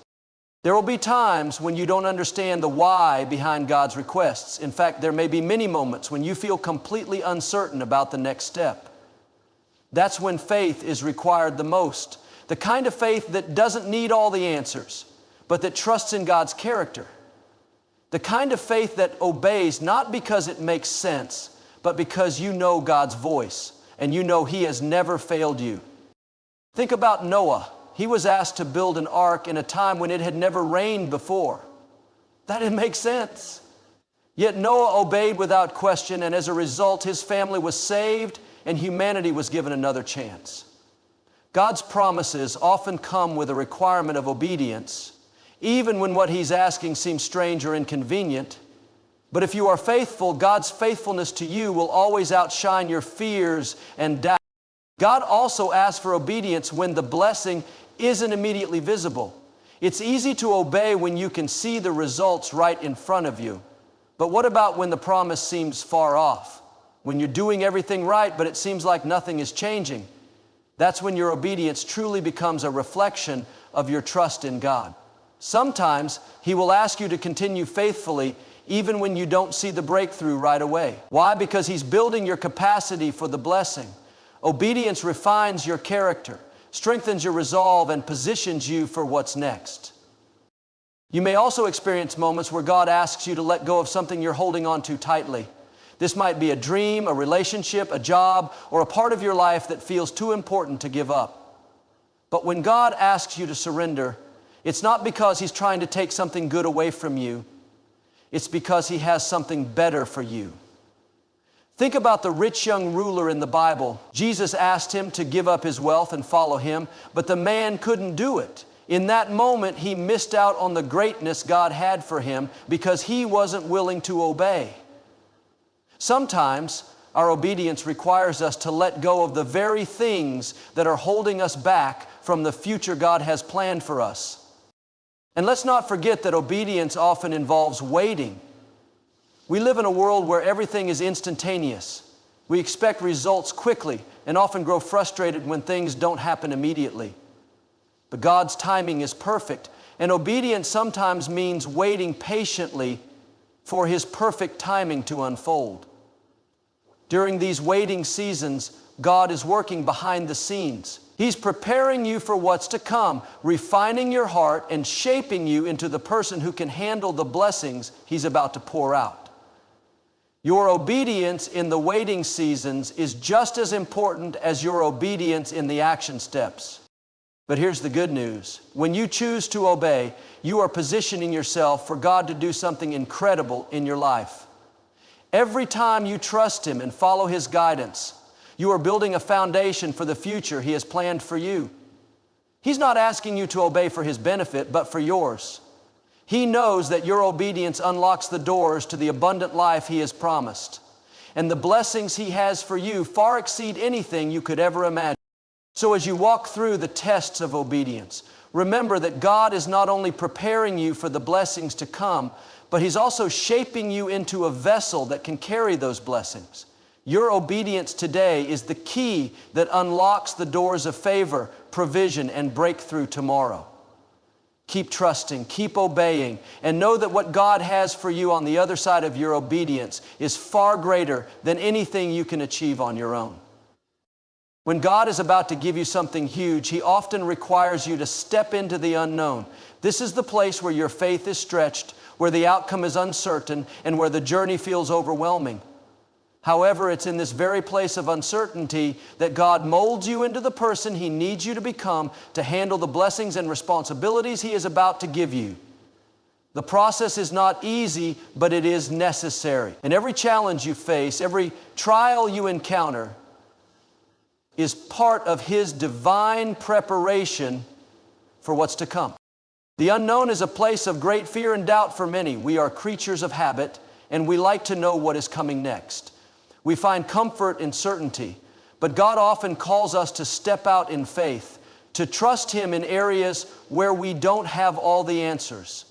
There will be times when you don't understand the why behind God's requests. In fact, there may be many moments when you feel completely uncertain about the next step. That's when faith is required the most. The kind of faith that doesn't need all the answers, but that trusts in God's character. The kind of faith that obeys not because it makes sense, but because you know God's voice and you know He has never failed you. Think about Noah. He was asked to build an ark in a time when it had never rained before. That didn't make sense. Yet Noah obeyed without question, and as a result, his family was saved and humanity was given another chance. God's promises often come with a requirement of obedience, even when what He's asking seems strange or inconvenient. But if you are faithful, God's faithfulness to you will always outshine your fears and doubts. God also asks for obedience when the blessing isn't immediately visible. It's easy to obey when you can see the results right in front of you. But what about when the promise seems far off? When you're doing everything right, but it seems like nothing is changing? That's when your obedience truly becomes a reflection of your trust in God. Sometimes He will ask you to continue faithfully even when you don't see the breakthrough right away. Why? Because He's building your capacity for the blessing. Obedience refines your character, strengthens your resolve, and positions you for what's next. You may also experience moments where God asks you to let go of something you're holding on to tightly. This might be a dream, a relationship, a job, or a part of your life that feels too important to give up. But when God asks you to surrender, it's not because He's trying to take something good away from you. It's because He has something better for you. Think about the rich young ruler in the Bible. Jesus asked him to give up his wealth and follow Him, but the man couldn't do it. In that moment, he missed out on the greatness God had for him because he wasn't willing to obey. Sometimes our obedience requires us to let go of the very things that are holding us back from the future God has planned for us. And let's not forget that obedience often involves waiting. We live in a world where everything is instantaneous. We expect results quickly and often grow frustrated when things don't happen immediately. But God's timing is perfect, and obedience sometimes means waiting patiently for His perfect timing to unfold. During these waiting seasons, God is working behind the scenes. He's preparing you for what's to come, refining your heart and shaping you into the person who can handle the blessings He's about to pour out. Your obedience in the waiting seasons is just as important as your obedience in the action steps. But here's the good news. When you choose to obey, you are positioning yourself for God to do something incredible in your life. Every time you trust Him and follow His guidance, you are building a foundation for the future He has planned for you. He's not asking you to obey for His benefit, but for yours. He knows that your obedience unlocks the doors to the abundant life He has promised. and the blessings He has for you far exceed anything you could ever imagine. So as you walk through the tests of obedience, remember that God is not only preparing you for the blessings to come, but He's also shaping you into a vessel that can carry those blessings. Your obedience today is the key that unlocks the doors of favor, provision, and breakthrough tomorrow. Keep trusting, keep obeying, and know that what God has for you on the other side of your obedience is far greater than anything you can achieve on your own. When God is about to give you something huge, He often requires you to step into the unknown. This is the place where your faith is stretched, where the outcome is uncertain, and where the journey feels overwhelming. However, it's in this very place of uncertainty that God molds you into the person He needs you to become to handle the blessings and responsibilities He is about to give you. The process is not easy, but it is necessary. And every challenge you face, every trial you encounter, is part of His divine preparation for what's to come. The unknown is a place of great fear and doubt for many. We are creatures of habit, and we like to know what is coming next. We find comfort in certainty, but God often calls us to step out in faith, to trust Him in areas where we don't have all the answers.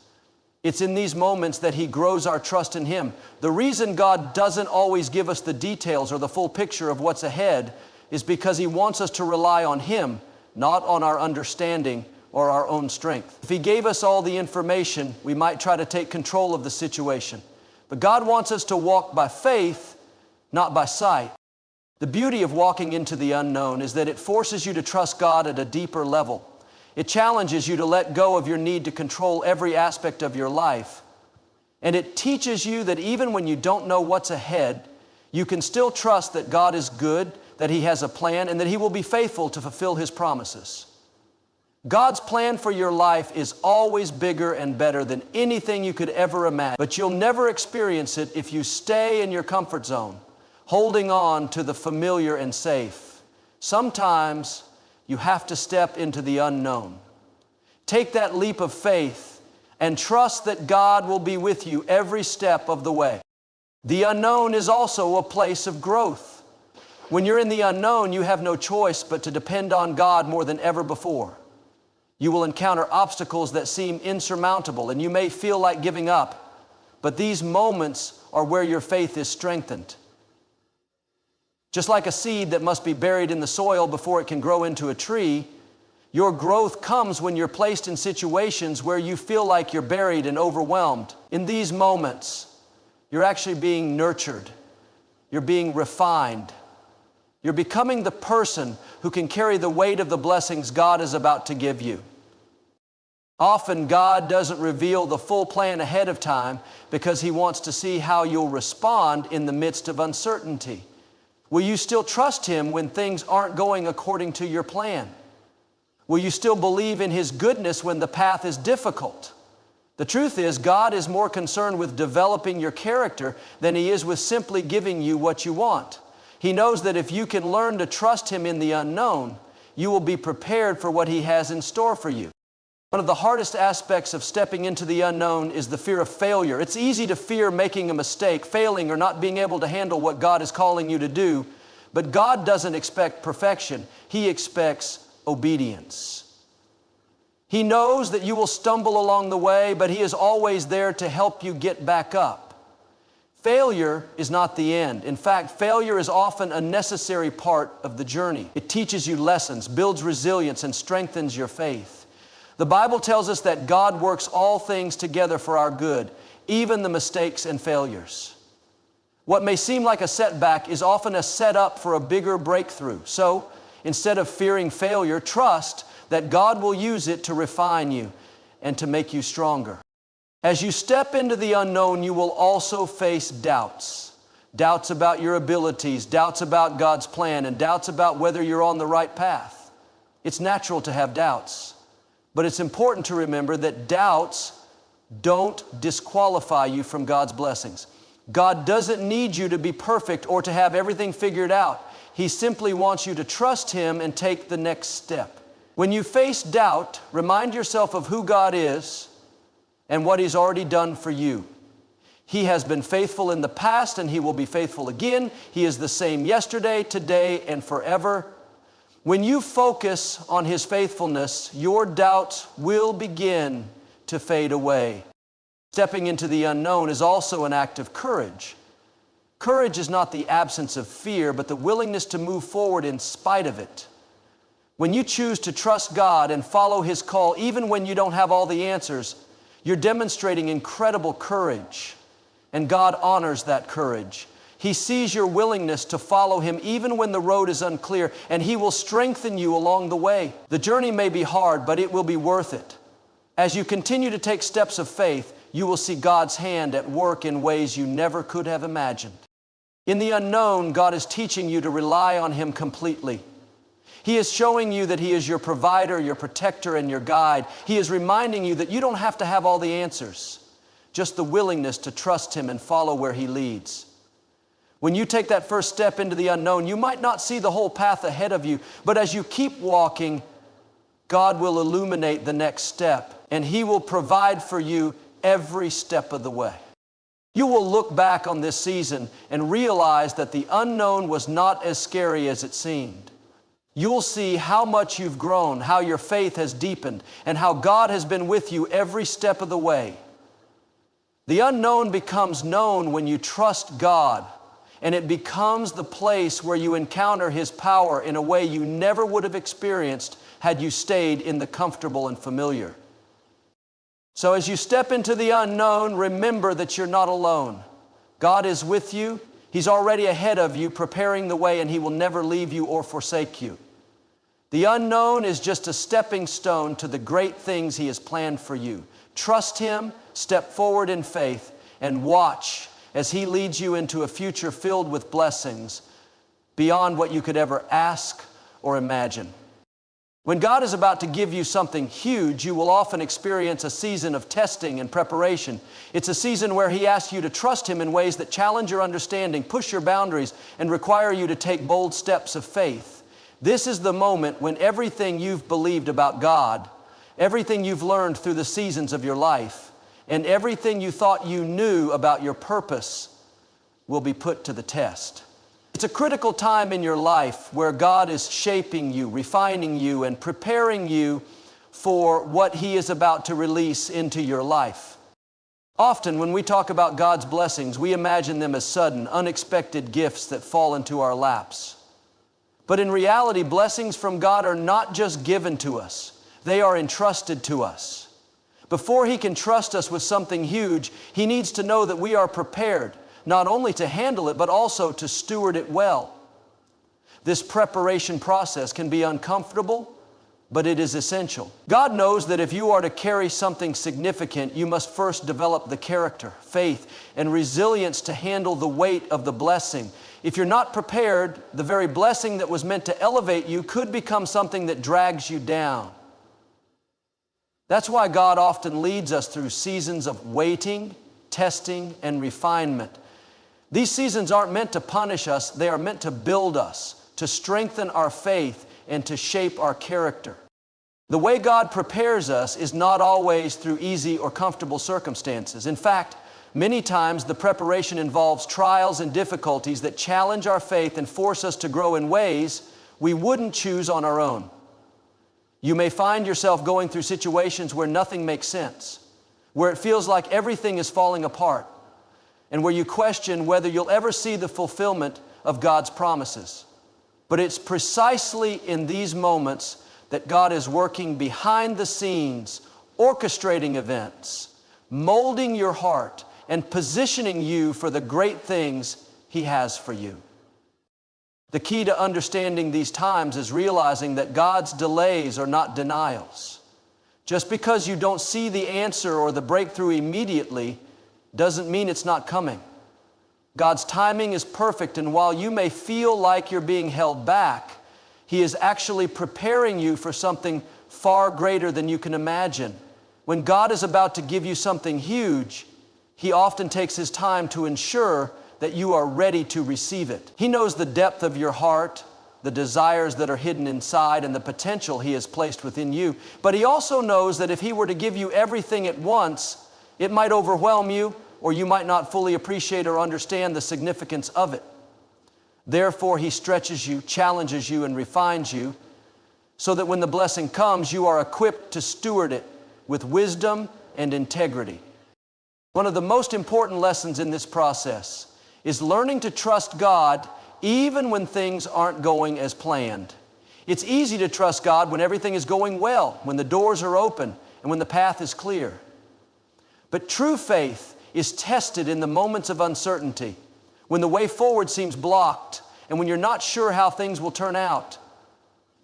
It's in these moments that He grows our trust in Him. The reason God doesn't always give us the details or the full picture of what's ahead is because He wants us to rely on Him, not on our understanding or our own strength. If He gave us all the information, we might try to take control of the situation. But God wants us to walk by faith, not by sight. The beauty of walking into the unknown is that it forces you to trust God at a deeper level. It challenges you to let go of your need to control every aspect of your life. And it teaches you that even when you don't know what's ahead, you can still trust that God is good, that He has a plan, and that He will be faithful to fulfill His promises. God's plan for your life is always bigger and better than anything you could ever imagine. But you'll never experience it if you stay in your comfort zone, holding on to the familiar and safe. Sometimes you have to step into the unknown. Take that leap of faith and trust that God will be with you every step of the way. The unknown is also a place of growth. When you're in the unknown, you have no choice but to depend on God more than ever before. You will encounter obstacles that seem insurmountable, and you may feel like giving up, but these moments are where your faith is strengthened. Just like a seed that must be buried in the soil before it can grow into a tree, your growth comes when you're placed in situations where you feel like you're buried and overwhelmed. In these moments, you're actually being nurtured. You're being refined. You're becoming the person who can carry the weight of the blessings God is about to give you. Often God doesn't reveal the full plan ahead of time because He wants to see how you'll respond in the midst of uncertainty. Will you still trust Him when things aren't going according to your plan? Will you still believe in His goodness when the path is difficult? The truth is, God is more concerned with developing your character than He is with simply giving you what you want. He knows that if you can learn to trust Him in the unknown, you will be prepared for what He has in store for you. One of the hardest aspects of stepping into the unknown is the fear of failure. It's easy to fear making a mistake, failing, or not being able to handle what God is calling you to do. But God doesn't expect perfection. He expects obedience. He knows that you will stumble along the way, but He is always there to help you get back up. Failure is not the end. In fact, failure is often a necessary part of the journey. It teaches you lessons, builds resilience, and strengthens your faith. The Bible tells us that God works all things together for our good, even the mistakes and failures. What may seem like a setback is often a setup for a bigger breakthrough. So, instead of fearing failure, trust that God will use it to refine you and to make you stronger. As you step into the unknown, you will also face doubts. Doubts about your abilities, doubts about God's plan, and doubts about whether you're on the right path. It's natural to have doubts, but it's important to remember that doubts don't disqualify you from God's blessings. God doesn't need you to be perfect or to have everything figured out. He simply wants you to trust Him and take the next step. When you face doubt, remind yourself of who God is and what He's already done for you. He has been faithful in the past, and He will be faithful again. He is the same yesterday, today, and forever. When you focus on His faithfulness, your doubts will begin to fade away. Stepping into the unknown is also an act of courage. Courage is not the absence of fear, but the willingness to move forward in spite of it. When you choose to trust God and follow His call, even when you don't have all the answers, you're demonstrating incredible courage, and God honors that courage. He sees your willingness to follow Him even when the road is unclear, and He will strengthen you along the way. The journey may be hard, but it will be worth it. As you continue to take steps of faith, you will see God's hand at work in ways you never could have imagined. In the unknown, God is teaching you to rely on Him completely. He is showing you that He is your provider, your protector, and your guide. He is reminding you that you don't have to have all the answers, just the willingness to trust Him and follow where He leads. When you take that first step into the unknown, you might not see the whole path ahead of you, but as you keep walking, God will illuminate the next step, and He will provide for you every step of the way. You will look back on this season and realize that the unknown was not as scary as it seemed. You'll see how much you've grown, how your faith has deepened, and how God has been with you every step of the way. The unknown becomes known when you trust God, and it becomes the place where you encounter His power in a way you never would have experienced had you stayed in the comfortable and familiar. So as you step into the unknown, remember that you're not alone. God is with you. He's already ahead of you, preparing the way, and He will never leave you or forsake you. The unknown is just a stepping stone to the great things He has planned for you. Trust Him, step forward in faith, and watch as He leads you into a future filled with blessings beyond what you could ever ask or imagine. When God is about to give you something huge, you will often experience a season of testing and preparation. It's a season where He asks you to trust Him in ways that challenge your understanding, push your boundaries, and require you to take bold steps of faith. This is the moment when everything you've believed about God, everything you've learned through the seasons of your life, and everything you thought you knew about your purpose will be put to the test. It's a critical time in your life where God is shaping you, refining you, and preparing you for what He is about to release into your life. Often when we talk about God's blessings, we imagine them as sudden, unexpected gifts that fall into our laps. But in reality, blessings from God are not just given to us. They are entrusted to us. Before He can trust us with something huge, He needs to know that we are prepared, not only to handle it, but also to steward it well. This preparation process can be uncomfortable, but it is essential. God knows that if you are to carry something significant, you must first develop the character, faith, and resilience to handle the weight of the blessing. If you're not prepared, the very blessing that was meant to elevate you could become something that drags you down. That's why God often leads us through seasons of waiting, testing, and refinement. These seasons aren't meant to punish us, they are meant to build us, to strengthen our faith, and to shape our character. The way God prepares us is not always through easy or comfortable circumstances. In fact, many times the preparation involves trials and difficulties that challenge our faith and force us to grow in ways we wouldn't choose on our own. You may find yourself going through situations where nothing makes sense, where it feels like everything is falling apart, and where you question whether you'll ever see the fulfillment of God's promises. But it's precisely in these moments that God is working behind the scenes, orchestrating events, molding your heart, and positioning you for the great things He has for you. The key to understanding these times is realizing that God's delays are not denials. Just because you don't see the answer or the breakthrough immediately doesn't mean it's not coming. God's timing is perfect, and while you may feel like you're being held back, He is actually preparing you for something far greater than you can imagine. When God is about to give you something huge, He often takes His time to ensure that you are ready to receive it. He knows the depth of your heart, the desires that are hidden inside, and the potential He has placed within you. But He also knows that if He were to give you everything at once, it might overwhelm you, or you might not fully appreciate or understand the significance of it. Therefore, He stretches you, challenges you, and refines you so that when the blessing comes, you are equipped to steward it with wisdom and integrity. One of the most important lessons in this process is learning to trust God even when things aren't going as planned. It's easy to trust God when everything is going well, when the doors are open, and when the path is clear. But true faith is tested in the moments of uncertainty, when the way forward seems blocked, and when you're not sure how things will turn out.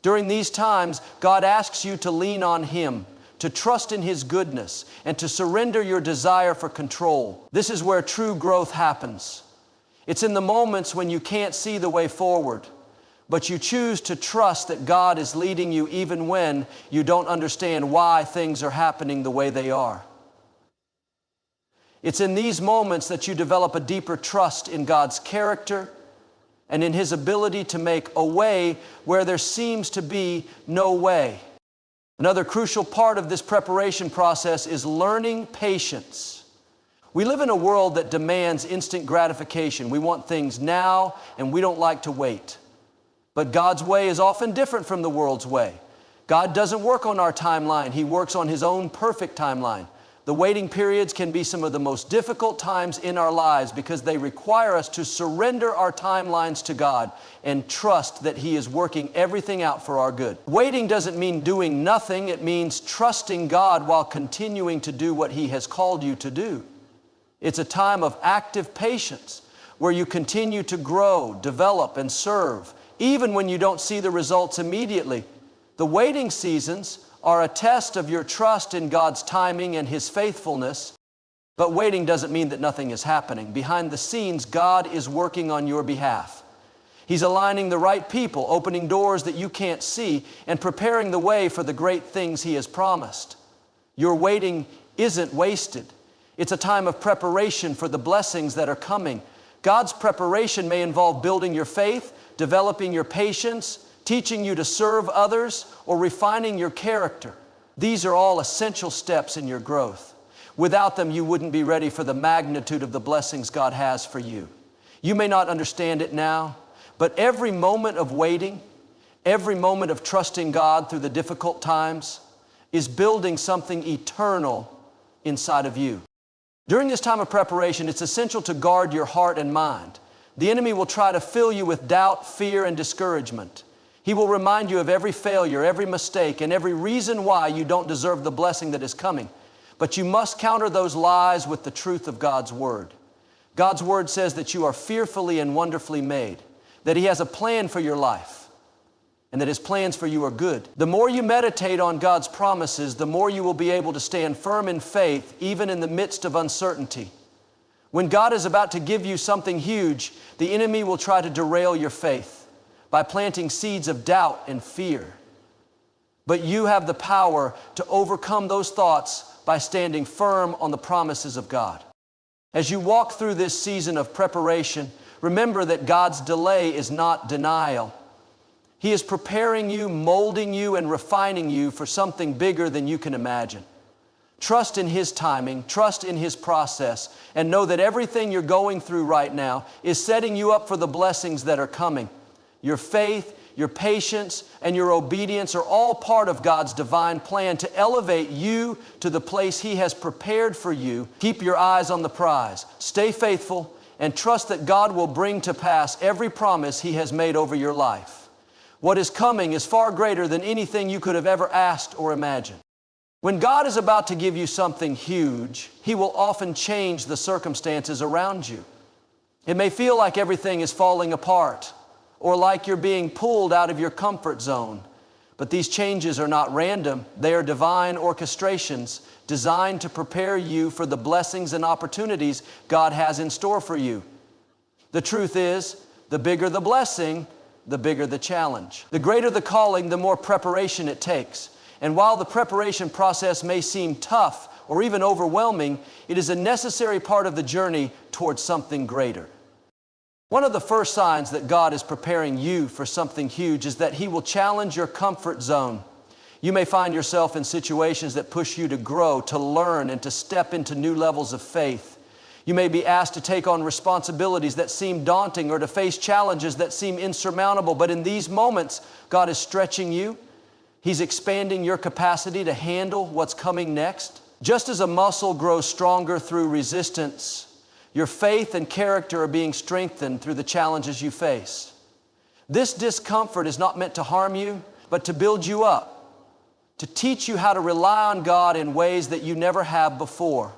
During these times, God asks you to lean on Him, to trust in His goodness, and to surrender your desire for control. This is where true growth happens. It's in the moments when you can't see the way forward, but you choose to trust that God is leading you even when you don't understand why things are happening the way they are. It's in these moments that you develop a deeper trust in God's character and in His ability to make a way where there seems to be no way. Another crucial part of this preparation process is learning patience. We live in a world that demands instant gratification. We want things now, and we don't like to wait. But God's way is often different from the world's way. God doesn't work on our timeline. He works on His own perfect timeline. The waiting periods can be some of the most difficult times in our lives because they require us to surrender our timelines to God and trust that He is working everything out for our good. Waiting doesn't mean doing nothing. It means trusting God while continuing to do what He has called you to do. It's a time of active patience where you continue to grow, develop, and serve, even when you don't see the results immediately. The waiting seasons are a test of your trust in God's timing and His faithfulness, but waiting doesn't mean that nothing is happening. Behind the scenes, God is working on your behalf. He's aligning the right people, opening doors that you can't see, and preparing the way for the great things He has promised. Your waiting isn't wasted. It's a time of preparation for the blessings that are coming. God's preparation may involve building your faith, developing your patience, teaching you to serve others, or refining your character. These are all essential steps in your growth. Without them, you wouldn't be ready for the magnitude of the blessings God has for you. You may not understand it now, but every moment of waiting, every moment of trusting God through the difficult times is building something eternal inside of you. During this time of preparation, it's essential to guard your heart and mind. The enemy will try to fill you with doubt, fear, and discouragement. He will remind you of every failure, every mistake, and every reason why you don't deserve the blessing that is coming. But you must counter those lies with the truth of God's Word. God's Word says that you are fearfully and wonderfully made, that He has a plan for your life, and that His plans for you are good. The more you meditate on God's promises, the more you will be able to stand firm in faith, even in the midst of uncertainty. When God is about to give you something huge, the enemy will try to derail your faith by planting seeds of doubt and fear. But you have the power to overcome those thoughts by standing firm on the promises of God. As you walk through this season of preparation, remember that God's delay is not denial. He is preparing you, molding you, and refining you for something bigger than you can imagine. Trust in His timing, trust in His process, and know that everything you're going through right now is setting you up for the blessings that are coming. Your faith, your patience, and your obedience are all part of God's divine plan to elevate you to the place He has prepared for you. Keep your eyes on the prize. Stay faithful and trust that God will bring to pass every promise He has made over your life. What is coming is far greater than anything you could have ever asked or imagined. When God is about to give you something huge, He will often change the circumstances around you. It may feel like everything is falling apart, or like you're being pulled out of your comfort zone. But these changes are not random. They are divine orchestrations designed to prepare you for the blessings and opportunities God has in store for you. The truth is, the bigger the blessing, the bigger the challenge. The greater the calling, the more preparation it takes. And while the preparation process may seem tough or even overwhelming, it is a necessary part of the journey towards something greater. One of the first signs that God is preparing you for something huge is that He will challenge your comfort zone. You may find yourself in situations that push you to grow, to learn, and to step into new levels of faith. You may be asked to take on responsibilities that seem daunting or to face challenges that seem insurmountable. But in these moments, God is stretching you. He's expanding your capacity to handle what's coming next. Just as a muscle grows stronger through resistance, your faith and character are being strengthened through the challenges you face. This discomfort is not meant to harm you, but to build you up, to teach you how to rely on God in ways that you never have before.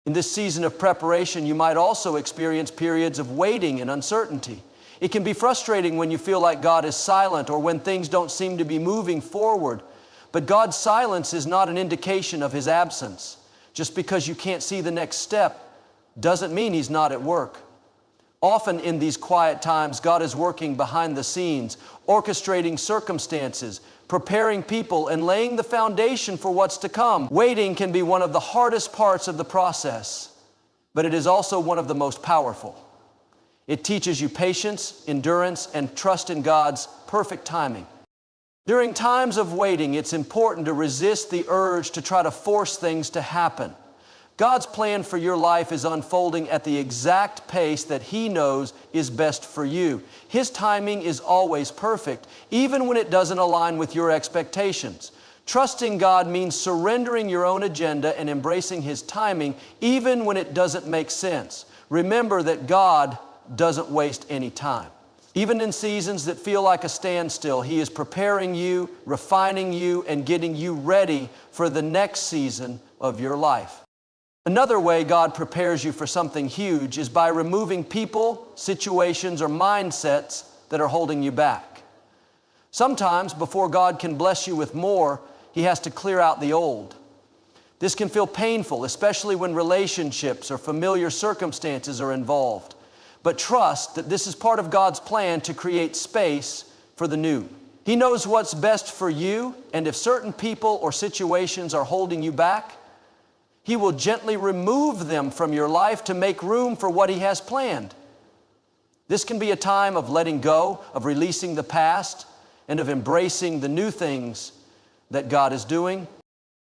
In this season of preparation, you might also experience periods of waiting and uncertainty. It can be frustrating when you feel like God is silent or when things don't seem to be moving forward. But God's silence is not an indication of His absence. Just because you can't see the next step doesn't mean He's not at work. Often in these quiet times, God is working behind the scenes, orchestrating circumstances, preparing people, and laying the foundation for what's to come. Waiting can be one of the hardest parts of the process, but it is also one of the most powerful. It teaches you patience, endurance, and trust in God's perfect timing. During times of waiting, it's important to resist the urge to try to force things to happen. God's plan for your life is unfolding at the exact pace that He knows is best for you. His timing is always perfect, even when it doesn't align with your expectations. Trusting God means surrendering your own agenda and embracing His timing, even when it doesn't make sense. Remember that God doesn't waste any time. Even in seasons that feel like a standstill, He is preparing you, refining you, and getting you ready for the next season of your life. Another way God prepares you for something huge is by removing people, situations, or mindsets that are holding you back. Sometimes, before God can bless you with more, He has to clear out the old. This can feel painful, especially when relationships or familiar circumstances are involved. But trust that this is part of God's plan to create space for the new. He knows what's best for you, and if certain people or situations are holding you back, He will gently remove them from your life to make room for what He has planned. This can be a time of letting go, of releasing the past, and of embracing the new things that God is doing.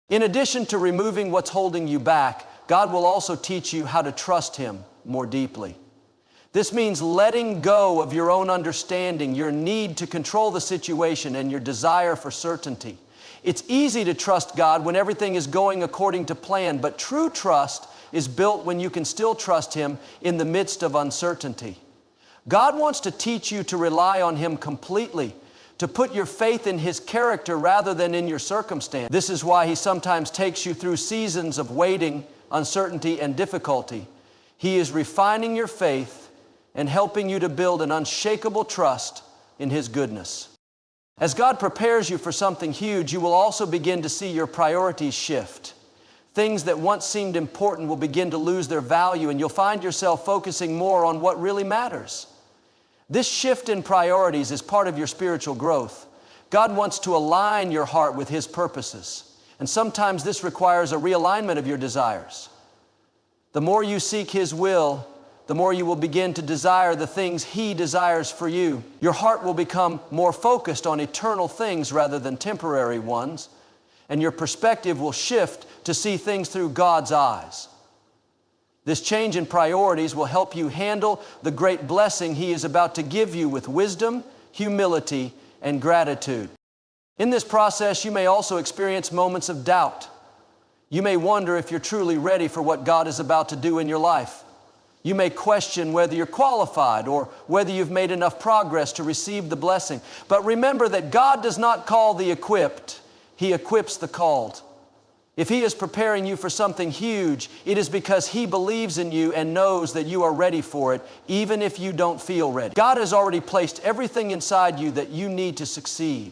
In addition to removing what's holding you back, God will also teach you how to trust Him more deeply. This means letting go of your own understanding, your need to control the situation, and your desire for certainty. It's easy to trust God when everything is going according to plan, but true trust is built when you can still trust Him in the midst of uncertainty. God wants to teach you to rely on Him completely, to put your faith in His character rather than in your circumstance. This is why He sometimes takes you through seasons of waiting, uncertainty, and difficulty. He is refining your faith and helping you to build an unshakable trust in His goodness. As God prepares you for something huge, you will also begin to see your priorities shift. Things that once seemed important will begin to lose their value, and you'll find yourself focusing more on what really matters. This shift in priorities is part of your spiritual growth. God wants to align your heart with His purposes, and sometimes this requires a realignment of your desires. The more you seek His will, the more you will begin to desire the things He desires for you. Your heart will become more focused on eternal things rather than temporary ones, and your perspective will shift to see things through God's eyes. This change in priorities will help you handle the great blessing He is about to give you with wisdom, humility, and gratitude. In this process, you may also experience moments of doubt. You may wonder if you're truly ready for what God is about to do in your life. You may question whether you're qualified or whether you've made enough progress to receive the blessing. But remember that God does not call the equipped, He equips the called. If He is preparing you for something huge, it is because He believes in you and knows that you are ready for it, even if you don't feel ready. God has already placed everything inside you that you need to succeed.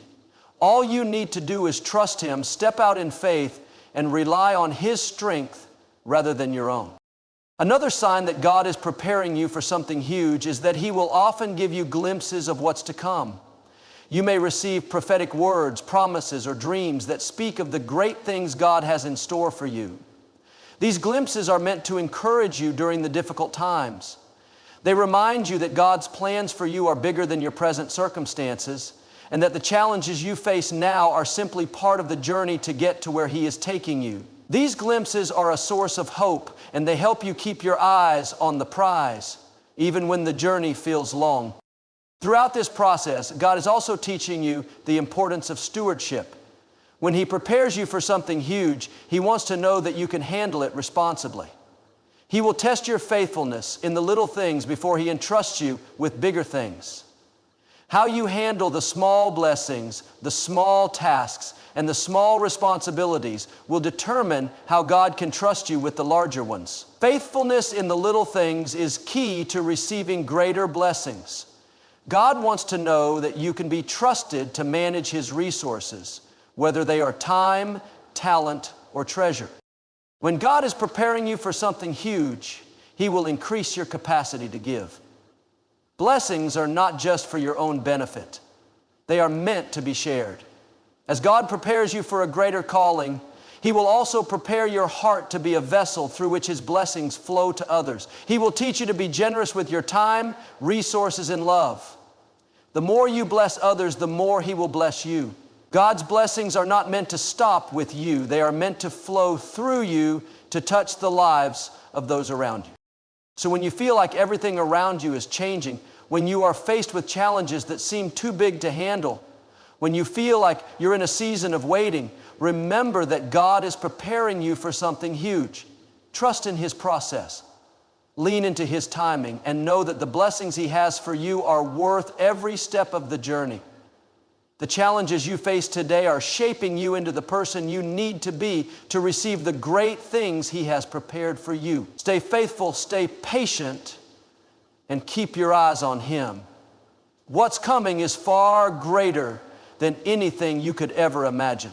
All you need to do is trust Him, step out in faith, and rely on His strength rather than your own. Another sign that God is preparing you for something huge is that He will often give you glimpses of what's to come. You may receive prophetic words, promises, or dreams that speak of the great things God has in store for you. These glimpses are meant to encourage you during the difficult times. They remind you that God's plans for you are bigger than your present circumstances, and that the challenges you face now are simply part of the journey to get to where He is taking you. These glimpses are a source of hope, and they help you keep your eyes on the prize, even when the journey feels long. Throughout this process, God is also teaching you the importance of stewardship. When He prepares you for something huge, He wants to know that you can handle it responsibly. He will test your faithfulness in the little things before He entrusts you with bigger things. How you handle the small blessings, the small tasks, and the small responsibilities will determine how God can trust you with the larger ones. Faithfulness in the little things is key to receiving greater blessings. God wants to know that you can be trusted to manage His resources, whether they are time, talent, or treasure. When God is preparing you for something huge, He will increase your capacity to give. Blessings are not just for your own benefit. They are meant to be shared. As God prepares you for a greater calling, He will also prepare your heart to be a vessel through which His blessings flow to others. He will teach you to be generous with your time, resources, and love. The more you bless others, the more He will bless you. God's blessings are not meant to stop with you. They are meant to flow through you to touch the lives of those around you. So when you feel like everything around you is changing, when you are faced with challenges that seem too big to handle, when you feel like you're in a season of waiting, remember that God is preparing you for something huge. Trust in His process. Lean into His timing and know that the blessings He has for you are worth every step of the journey. The challenges you face today are shaping you into the person you need to be to receive the great things He has prepared for you. Stay faithful, stay patient, and keep your eyes on Him. What's coming is far greater than anything you could ever imagine.